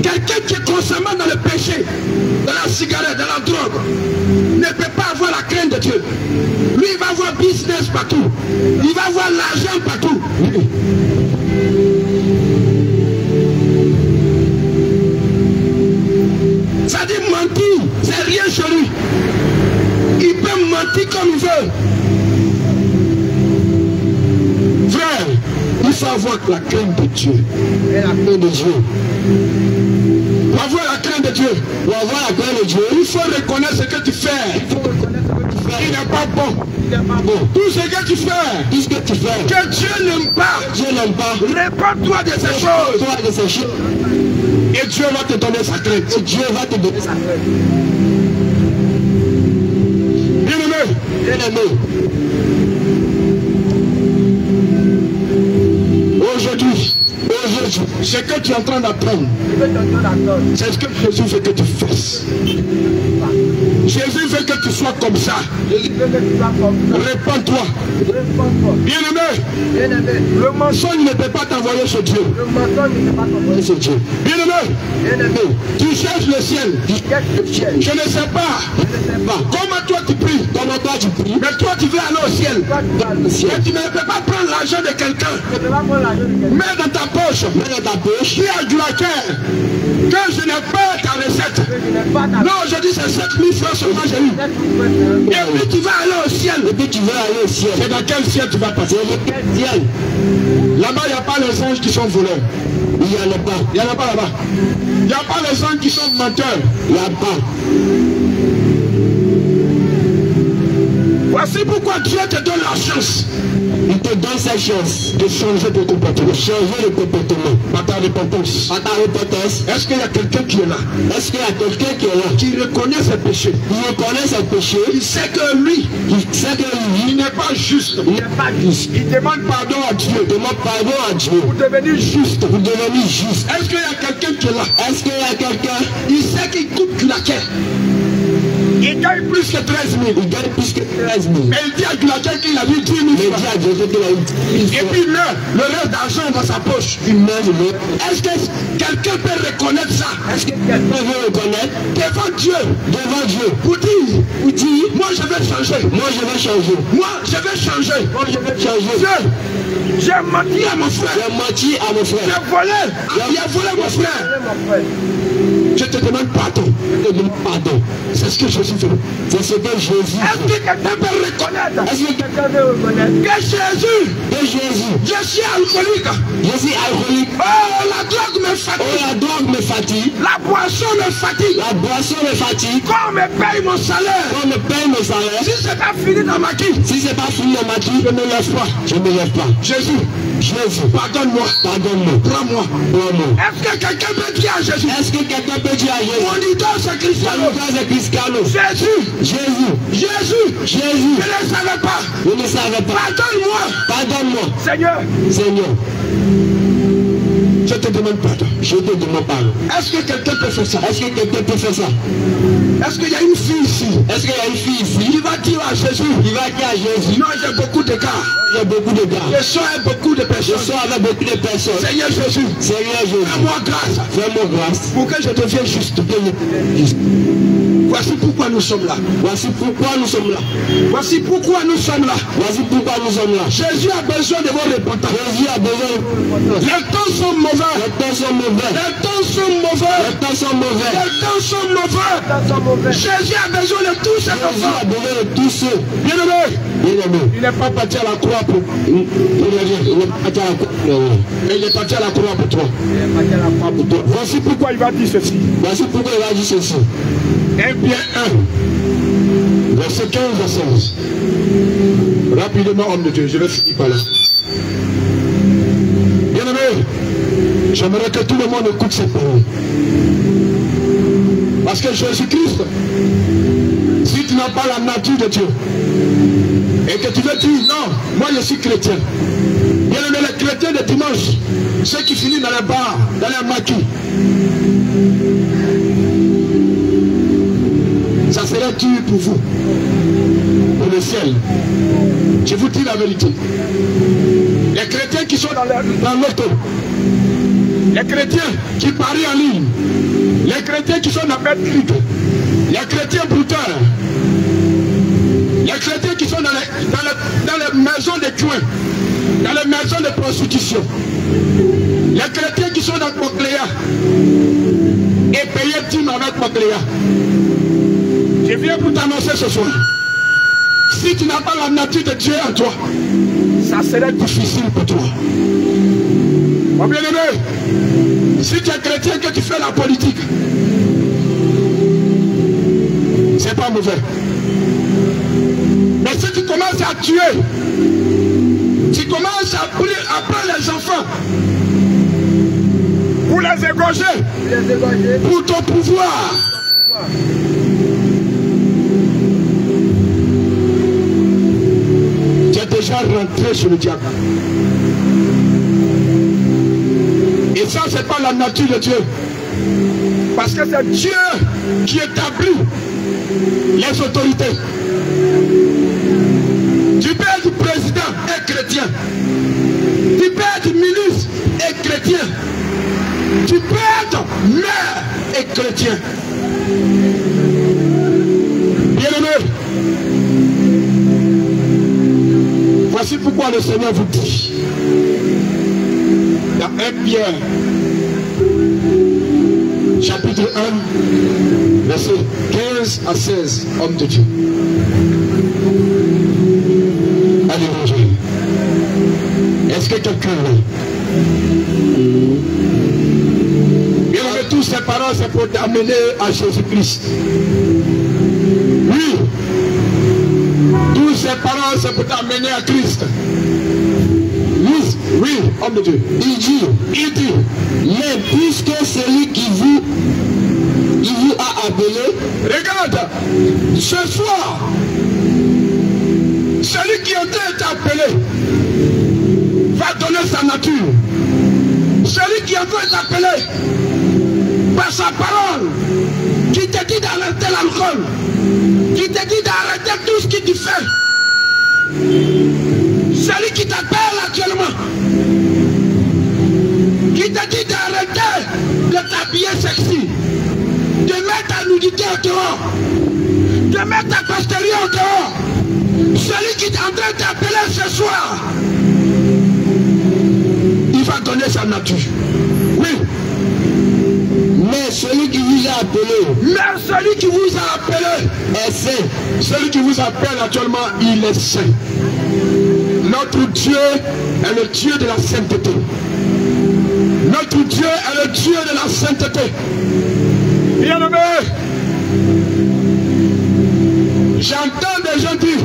S2: Quelqu'un qui est constamment dans le péché, dans la cigarette, dans la drogue, ne peut pas avoir la crainte de Dieu. Lui, il va avoir business partout. Il va avoir l'argent partout. Ça dit mentir, c'est rien chez lui. Il peut mentir comme il veut. Frère, il faut avoir la crainte de Dieu.
S4: Et la crainte de Dieu.
S2: Pour avoir la crainte de Dieu,
S4: Pour avoir la crainte de Dieu,
S2: il faut reconnaître ce que tu fais.
S4: il faut reconnaître ce que tu fais.
S2: Il n'est pas bon. Tout ce que tu fais, que Dieu n'aime pas, répands-toi de ces choses. Et Dieu va te donner sa crainte. Bien-aimé. Aujourd'hui, ce que tu es en train d'apprendre, c'est ce que Jésus veut que tu fasses. Jésus veut que tu sois comme ça. Répands-toi. Bien-aimé, le mensonge ne peut pas t'envoyer chez Dieu. Bien-aimé, tu cherches le ciel. Je ne sais pas comment toi tu pries. Mais toi tu veux aller au ciel. Mais tu ne peux pas prendre l'argent de quelqu'un. Mets dans ta poche. Dis à Gloire que je n'ai pas ta recette. Non, je dis c'est 7000 francs seulement j'ai eu. Et puis tu vas aller au ciel. C'est dans quel ciel tu vas passer? Là-bas, il n'y a pas les anges qui sont voleurs. Il n'y en a pas. Il n'y en a pas là-bas. Il n'y a pas les anges qui sont menteurs. Il n'y a pas. Voici pourquoi Dieu te donne la chance. Il te donne sa chance de changer de comportement. Par ta repentance. Est-ce qu'il y a quelqu'un qui est là? Qui reconnaît ses péchés? Il sait que lui, il n'est pas juste. Il demande pardon à Dieu. Pour devenir juste. Est-ce qu'il y a quelqu'un qui est là? Il sait qu'il coupe claquet. Il gagne plus que 13 000. Mais il dit à Gloire qu'il a vu 10 000 francs. Et puis il met le reste d'argent dans sa poche. Est-ce que quelqu'un peut reconnaître ça? Devant Dieu. Pour dire, moi je vais changer. J'ai menti à mon frère. J'ai volé mon frère. Je te demande pardon. C'est ce que Jésus veut. Est-ce que quelqu'un peut reconnaître? Que Jésus, je suis alcoolique. Oh, la drogue me fatigue. La boisson me fatigue. Quand on me paye mon salaire. Si c'est pas fini dans ma vie, je ne me lève pas. Jésus, pardonne-moi. Prends-moi. Est-ce que quelqu'un peut dire à Jésus? Mon idole c'est Cristiano. Jésus. Je ne savais pas. Pardonne-moi. Seigneur. Je te demande pardon. Est-ce que quelqu'un peut faire ça? Est-ce qu'il y a une fille ici? Il va dire à Jésus. Non, j'ai beaucoup de gars. Je sors avec beaucoup de personnes. Seigneur Jésus. Fais-moi grâce. Pour que je devienne juste. Voici pourquoi nous sommes là. Jésus a besoin de vos repentance. Les temps sont mauvais. Jésus a besoin de tous ces enfants. Bien-aimé, il n'est pas parti à la croix pour il est parti à la croix pour toi. Voici pourquoi il va dire ceci. 1 Pierre 1, verset 15 à 16. Rapidement, homme de Dieu, je vais finir par là. Bien-aimé, j'aimerais que tout le monde écoute cette parole. Parce que Jésus-Christ, si tu n'as pas la nature de Dieu, et que tu veux dire, non, moi je suis chrétien. Bien-aimé, les chrétiens de dimanche, ceux qui finissent dans les bars, dans les maquis, ça serait dur pour vous, pour le ciel. Je vous dis la vérité. Les chrétiens qui sont dans l'auto, les chrétiens qui parient en ligne, les chrétiens qui sont dans Betclic, les chrétiens brouteurs, les chrétiens qui sont dans les maisons de coins, dans les maisons de prostitution, les chrétiens qui sont dans Mocléa et payer team avec Mocléa. Je viens pour t'annoncer ce soir. Si tu n'as pas la nature de Dieu en toi, ça serait difficile pour toi. Mon bien-aimé, si tu es chrétien que tu fais la politique, c'est pas mauvais. Mais si tu commences à tuer, tu commences à prendre les enfants pour les égorger, pour ton pouvoir. Tu es déjà rentré sur le diable. Et ça, ce n'est pas la nature de Dieu. Parce que c'est Dieu qui établit les autorités. Tu peux être président et chrétien. Tu peux être ministre et chrétien. Tu peux être maire et chrétien. Bien-aimé, voici pourquoi le Seigneur vous dit dans 1 Pierre chapitre 1 verset 15 à 16, homme de Dieu. Alléluia. Est-ce que quelqu'un bien aimé, tous ces parents, c'est pour t'amener à Jésus-Christ. Oui. Tous ces parents, c'est pour t'amener à Christ. Oui, homme de Dieu. Il dit, mais puisque celui qui vous a appelé, regarde, ce soir, celui qui a été appelé va donner sa nature. Celui qui a été appelé par sa parole, qui te dit d'arrêter l'alcool, qui te dit d'arrêter tout ce qui te fait. Celui qui t'appelle actuellement, qui te dit d'arrêter de t'habiller sexy, de mettre ta nudité au dehors, de mettre ta pasterie au dehors. Celui qui est en train de t'appeler ce soir, il va donner sa nature. Oui. Mais celui qui vous a appelé, est saint. Celui qui vous appelle actuellement, il est saint. Notre Dieu est le Dieu de la sainteté. Notre Dieu est le Dieu de la sainteté. Bien-aimé, j'entends des gens dire,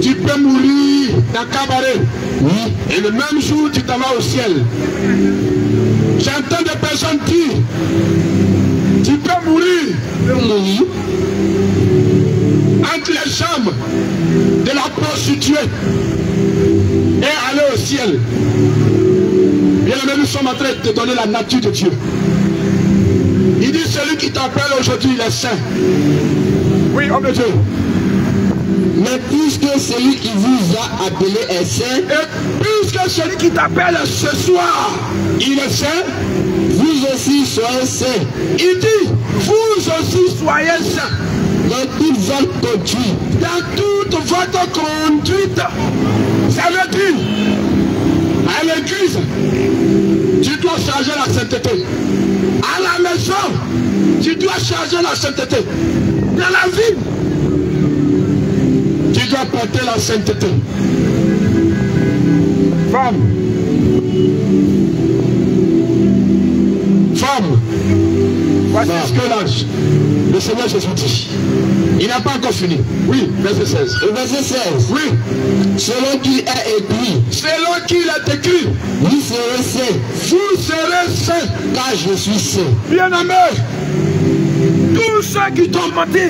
S2: tu peux mourir dans cabaret. Oui. Et le même jour, tu t'en vas au ciel. J'entends des personnes dire, tu peux mourir entre les jambes de la prostituée et aller au ciel. Bien aimé, nous sommes en train de te donner la nature de Dieu. Il dit, celui qui t'appelle aujourd'hui, il est saint. Oui, homme de Dieu. Mais puisque celui qui vous a appelé est saint, et puisque celui qui t'appelle ce soir, il est saint, vous aussi soyez saints. Il dit, vous aussi soyez saints. Dans toute votre conduite. Dans toute votre conduite. Ça veut dire, à l'église, tu dois charger la sainteté. À la maison, tu dois charger la sainteté. Dans la ville, tu dois porter la sainteté. Femme. Voici ce que l'ange, le Seigneur Jésus dit. Il n'a pas encore fini. Oui, verset 16. Verset 16. Oui. Selon qu'il est écrit. Selon qu'il est écrit. Vous serez saints. Vous serez saints. Car je suis saint. Bien-aimé, tous ceux qui t'ont menti,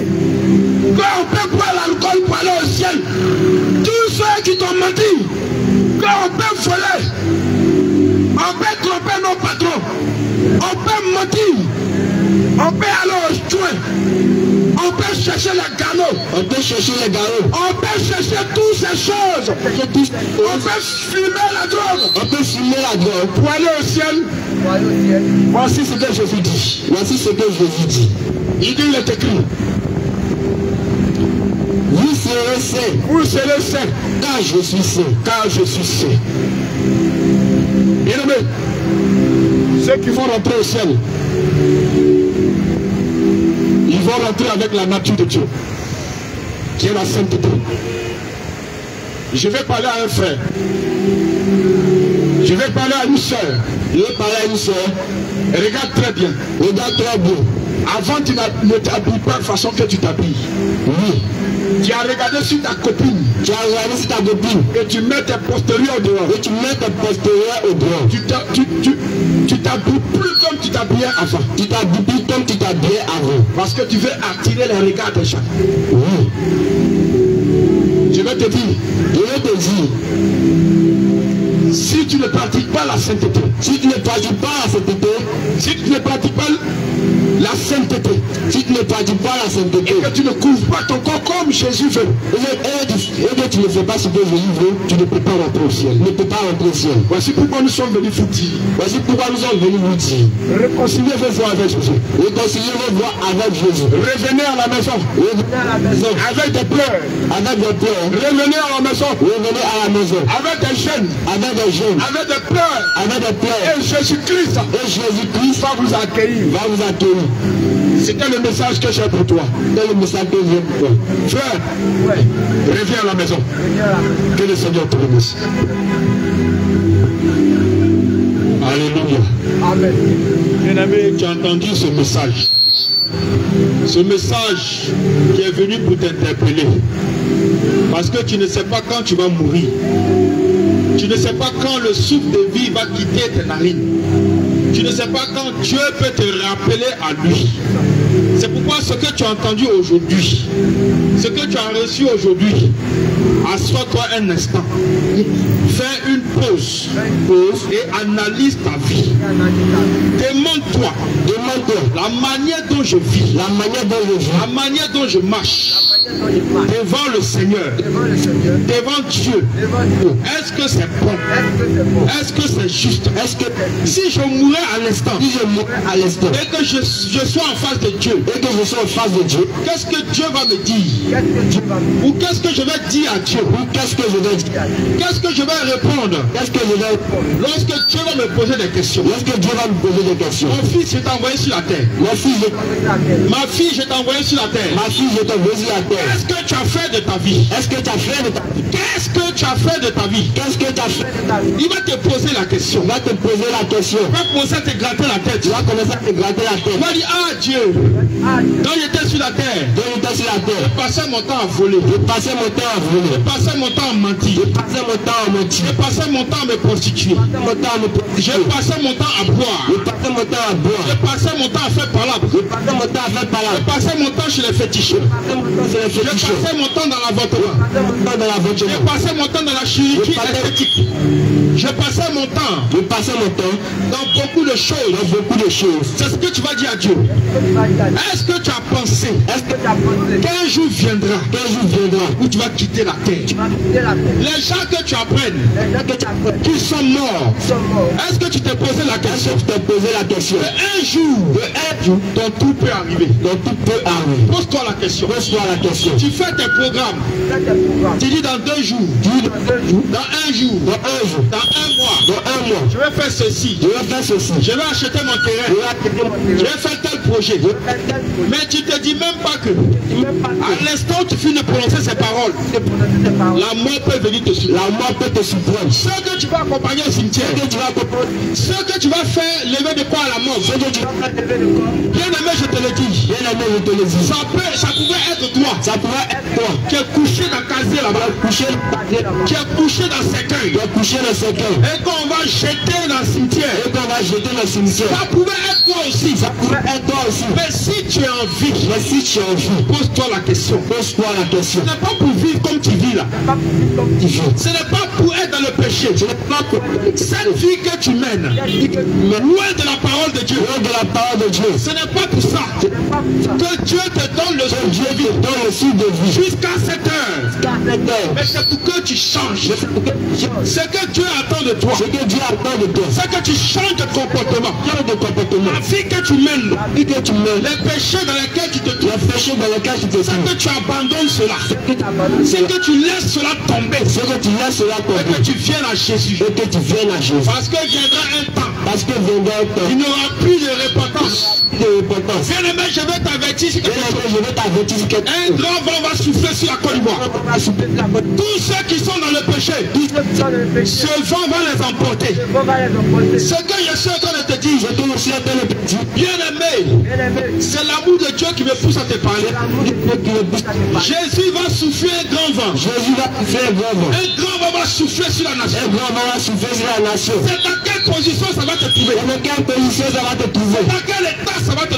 S2: quand on peut boire l'alcool pour aller au ciel, tous ceux qui t'ont menti, quand on peut voler, on peut tromper nos patrons, on peut mentir, on peut aller au joint, on peut chercher les galop, on peut chercher les galops, on peut chercher toutes ces choses, on peut fumer la drogue, on peut fumer la drogue pour aller au ciel. Voici ce que Jésus dit. Voici ce que Jésus dit. Il dit, il est écrit. Vous serez saints. Vous serez saints. Car je suis saint. Car je suis saint. Bien-aimés, ceux qui vont rentrer au ciel, ils vont rentrer avec la nature de Dieu, qui est la sainteté. Je vais parler à un frère. Je vais parler à une soeur. Je vais parler à une soeur. Regarde très bien. Regarde très bien. Avant, tu ne t'habilles pas de façon que tu t'habilles. Oui. Tu as regardé sur ta copine.
S4: Tu as regardé sur ta copine.
S2: Et tu mets tes postérieurs dehors.
S4: Et tu mets tes postérieurs au dehors.
S2: Tu t'habilles plus comme tu t'habillais avant.
S4: Tu t'habilles plus comme tu t'habillais avant.
S2: Parce que tu veux attirer les regards des gens.
S4: Oui.
S2: Je vais te dire.
S4: Je vais te dire.
S2: Si tu ne pratiques pas la sainteté,
S4: si tu ne pratiques pas la sainteté,
S2: si tu ne pratiques pas la sainteté,
S4: si tu ne pratiques pas la sainteté,
S2: et que tu ne couvres pas ton corps comme Jésus veut,
S4: et que tu ne fais pas ce que Jésus veut, tu ne peux pas rentrer au ciel. Tu ne peux pas rentrer au ciel.
S2: Voici pourquoi nous sommes venus vous dire.
S4: Voici pourquoi nous sommes venus vous dire.
S2: Réconciliez vos voix avec Jésus.
S4: Réconciliez vos voix avec Jésus.
S2: Revenez à la maison.
S4: Revenez à la maison.
S2: Avec des pleurs.
S4: Avec des pleurs.
S2: Revenez à la maison.
S4: Revenez à la maison.
S2: Avec des jeunes.
S4: Avec des jeunes.
S2: Avec des pleurs.
S4: Avec des pleurs.
S2: Et Jésus-Christ.
S4: Et Jésus-Christ
S2: va vous accueillir.
S4: Va vous accueillir.
S2: C'était le message que j'ai pour toi.
S4: C'était le message que j'ai pour toi.
S2: Frère, reviens à la maison. Que le Seigneur te remercie. Alléluia. Amen. Bien-aimé, tu as entendu ce message. Ce message qui est venu pour t'interpeller. Parce que tu ne sais pas quand tu vas mourir. Tu ne sais pas quand le souffle de vie va quitter tes narines. Tu ne sais pas quand Dieu peut te rappeler à lui. C'est pourquoi ce que tu as entendu aujourd'hui, ce que tu as reçu aujourd'hui, assois-toi un instant. Fais une pause et analyse ta vie. Demande-toi la manière dont je vis, la manière dont je marche devant le Seigneur, devant Dieu. Est-ce que c'est bon? Est-ce que c'est juste? Est-ce que si je mourais à l'instant, et que je sois en face de Dieu, qu'est-ce que Dieu va me dire? Ou qu'est-ce que je vais dire à Dieu? Qu'est-ce que je vais répondre? Lorsque Dieu va me poser des questions. Mon fils, je t'ai envoyé sur la terre. Ma fille, je t'ai envoyé sur la terre. Qu'est-ce que tu as fait de ta vie? Qu'est-ce que tu as fait de ta vie? Il va te poser la question. Il va commencer à te gratter la tête. Il va dire, ah Dieu, quand j'étais sur la terre, je passais mon temps à voler. Je passais mon temps à mentir. Je passais mon temps à me prostituer. Je passais mon temps à boire. Je passais mon temps à faire palabre. Je passais mon temps chez les féticheurs. Je passais mon temps dans l'avortement. Je passais mon temps dans la chirurgie esthétique. Je passais mon temps dans beaucoup de choses. C'est ce que tu vas dire à Dieu. Est-ce que tu as pensé qu'un jour viendra où tu vas quitter la terre? Les gens que tu apprennes qui sont morts, est-ce que tu t'es posé la question? Un jour, ton tout peut arriver. Pose-toi la question. Tu fais tes programmes. Tu dis dans 2 jours, dans 1 jour, dans 1 mois, je vais faire ceci. Je vais acheter mon terrain. Je vais faire tel projet. Mais tu te dis même pas que à l'instant où tu finis de prononcer ces paroles, la mort peut venir te surprendre. Ce que tu vas accompagner au cimetière, ce que tu vas faire lever de quoi à la mort. Bien aimé, je te le dis. Ça pouvait être toi. Qui est couché dans le casier là-bas. Qui est couché dans le cercueil. Et qu'on va jeter dans le cimetière. Ça pouvait être toi aussi. Mais si tu es en vie, pose-toi la question. Ce n'est pas pour vivre comme tu vis là. Ce n'est pas pour être dans le péché. Cette vie que tu mènes, loin de la parole de Dieu. Ce n'est pas pour ça que Dieu te donne le souffle de vie. Jusqu'à cette heure. Mais c'est pour que tu changes. Ce que Dieu attend de toi. C'est que tu changes de comportement. La vie que tu mènes. Les péchés dans lesquels tu te trouves. C'est que tu abandonnes cela. C'est que tu laisses cela tomber. Et que tu viennes à Jésus. Parce que viendra un temps. Il n'y aura plus de repentance. Bien aimé, je vais t'avertir. Un grand vent va souffler sur la Côte d'Ivoire. Tous ceux qui sont dans le péché, ce vent va les emporter. Ce que je suis en train de te dire, bien-aimé, c'est l'amour de Dieu qui me pousse à te parler. Jésus va souffler un grand vent. Un grand vent va souffler sur la nation. C'est dans quelle position ça va te trouver? Dans quel état ça va te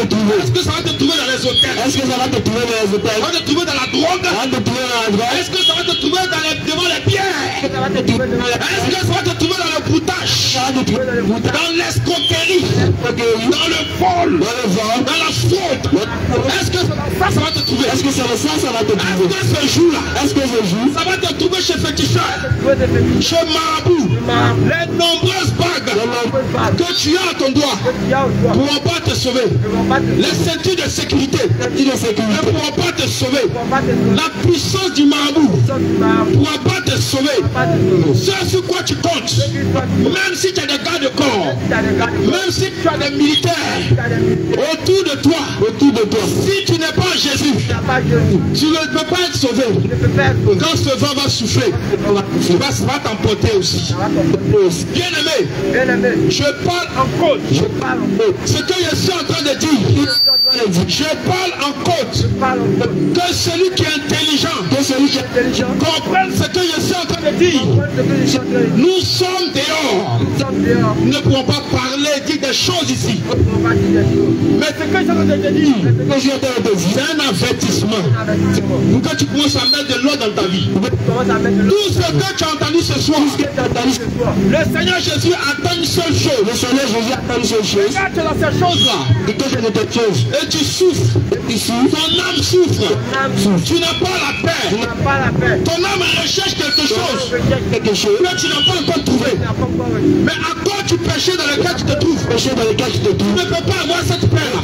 S2: trouver? Est-ce que ça va te trouver dans les hôtels? Est-ce que ça va te trouver dans la drogue? Est-ce que ça va te trouver devant les pierres? Est-ce que ça va te trouver dans le broutage? Dans l'escroquerie? Dans le vol? Dans la fraude? Est-ce que ça va te trouver? Est-ce que ce jour-là, ça va te trouver chez féticheur, chez marabout? Les nombreuses bagues que tu as à ton doigt ne pourront pas te sauver. Les ceintures de sécurité ne pourront pas te sauver. La puissance du marabout ne pourra pas te sauver. Ce sur quoi tu comptes, même si tu as des gardes de corps, même si tu as des militaires autour de toi, si tu n'es pas Jésus, tu ne peux pas être sauvé. Quand ce vent va souffler, ça va t'emporter aussi. Bien-aimé, je parle en côte. Ce que je suis en train de dire, je parle en côte. Que celui qui est intelligent comprenne ce que je suis en train de dire. Nous sommes dehors. Nous ne pouvons pas parler, dire des choses ici. Mais ce que je suis en train de dire, c'est un avertissement. Pour que tu commences à mettre de l'eau dans ta vie. Tout ce que tu as entendu ce soir, le Seigneur Jésus attend une seule chose. Regarde dans ces choses-là. Et tu souffres. Ton âme souffre. Tu n'as pas la paix. Ton âme recherche quelque chose que tu n'as pas encore trouvé. Mais à cause du péché dans lequel tu te trouves, tu ne peux pas avoir cette paix-là.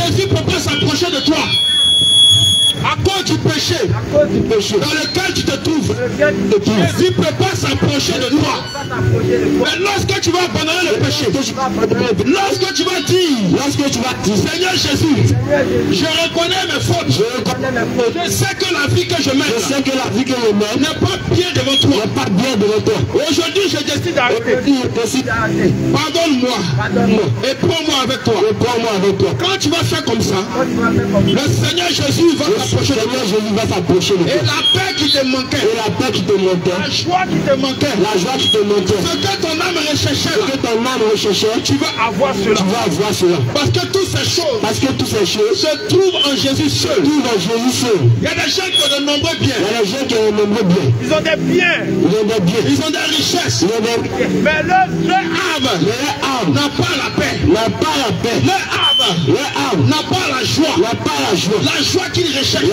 S2: Jésus ne peut pas s'approcher de toi. À cause du péché dans lequel tu te trouves, Jésus ne peut pas s'approcher de toi. Mais lorsque tu vas abandonner le péché, lorsque tu vas dire, Seigneur Jésus, je reconnais mes fautes, je sais que la vie que je mène n'est pas bien devant toi. Aujourd'hui, je décide d'arrêter. Pardonne-moi et prends-moi avec toi. Quand tu vas faire comme ça, le Seigneur Jésus va s'approcher de toi. Et la paix qui te manquait, la joie qui te manquait, ce que ton âme recherchait, tu vas avoir cela. Parce que toutes ces choses se trouvent en Jésus seul. Il y a des gens qui ont de nombreux biens. Ils ont des biens. Ils ont des richesses. Mais leur âme n'a pas la paix. Leur âme n'a pas la joie. La joie qu'ils recherchent. La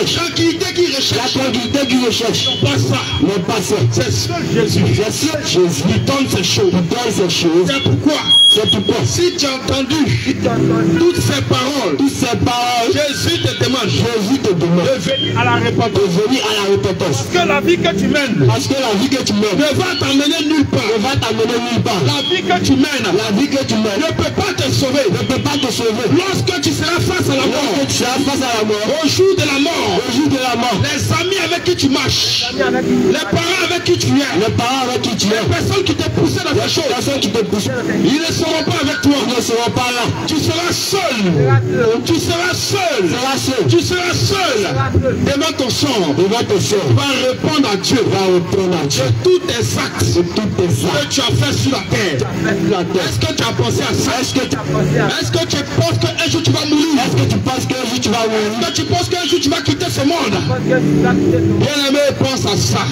S2: tranquillité qu'ils recherchent. Non pas ça. C'est seul Jésus. Il donne ces choses. C'est pourquoi si tu as entendu toutes ces paroles, Jésus te demande de venir à la repentance. Parce que la vie que tu mènes ne va t'amener nulle part. La vie que tu mènes ne peut pas te sauver. Lorsque tu seras face à la mort, au jour de la mort, les amis avec qui tu marches, les parents avec qui tu es, les personnes qui te poussent dans ces choses, ils ne seront pas avec toi. Tu seras seul. Tu seras seul devant ton sort. Va répondre à Dieu de tous tes actes que tu as fait sur la terre. Est-ce que tu as pensé à ça? Est-ce que tu penses qu'un jour tu vas mourir? Est-ce que tu penses qu'un jour tu vas quitter ce monde? Bien-aimé, pense à ça.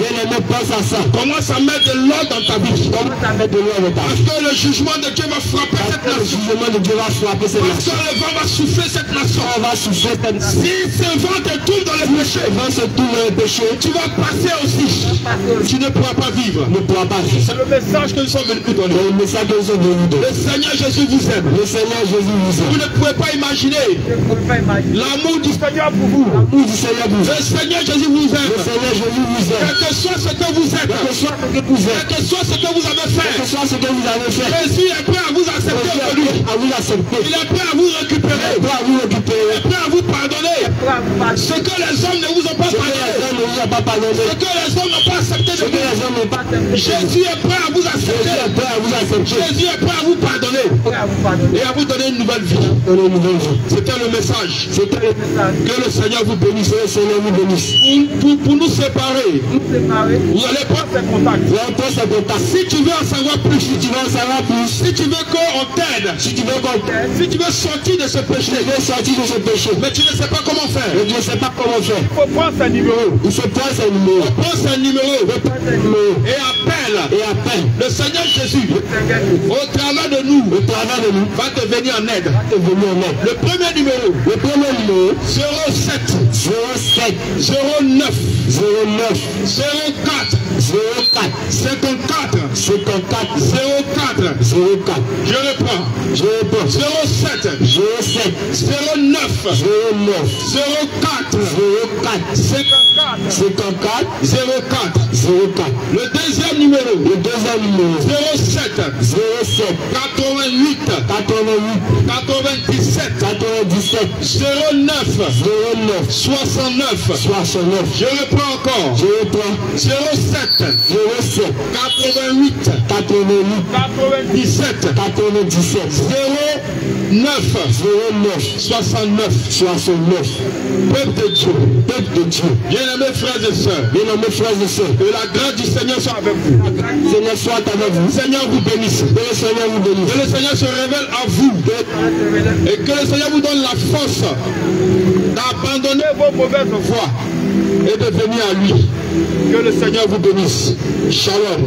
S2: Commence à mettre de l'ordre dans ta vie. Parce que le jugement de Dieu va frapper cette nation. Parce que le vent va souffler cette nation. Si ce vent te trouve dans le péché, tu vas passer aussi. Tu ne pourras pas vivre. C'est le message que nous sommes venus donner. Le Seigneur Jésus vous aime. Vous ne pouvez pas imaginer l'amour du Seigneur pour vous. Le Seigneur Jésus vous aime. Quel que soit ce que vous êtes, quel que soit ce que vous avez fait, Jésus est prêt à vous accepter aujourd'hui. Il est prêt à vous récupérer. Il est prêt à vous pardonner. Ce que les hommes ne vous ont pas pardonné. Ce que les hommes n'ont pas accepté de vous. Jésus est prêt à vous accepter. Jésus est prêt à vous pardonner. Et à vous donner une nouvelle vie. C'était le message. Que le Seigneur vous bénisse. Pour nous séparer, vous allez prendre ces contacts. Si tu veux en savoir plus, si tu veux qu'on t'aide, si tu veux sortir de ce péché, mais tu ne sais pas comment faire. Il faut prendre ce numéro. Prends ce numéro et appelle le Seigneur Jésus. Au travers de nous, va te venir en aide. Le premier numéro, 07 09 04 54 04. Je reprends. 07 09 04 54 Le deuxième numéro, 07 88 97 09 69. Je reprends encore. 07 88 97 09 69. Peuple de Dieu. Bien-aimés frères et sœurs, que la grâce du Seigneur soit avec vous. Seigneur vous bénisse. Que le Seigneur se révèle à vous. Et que le Seigneur vous donne la force d'abandonner vos mauvaises voies et de venir à lui. Que le Seigneur vous bénisse. Shalom.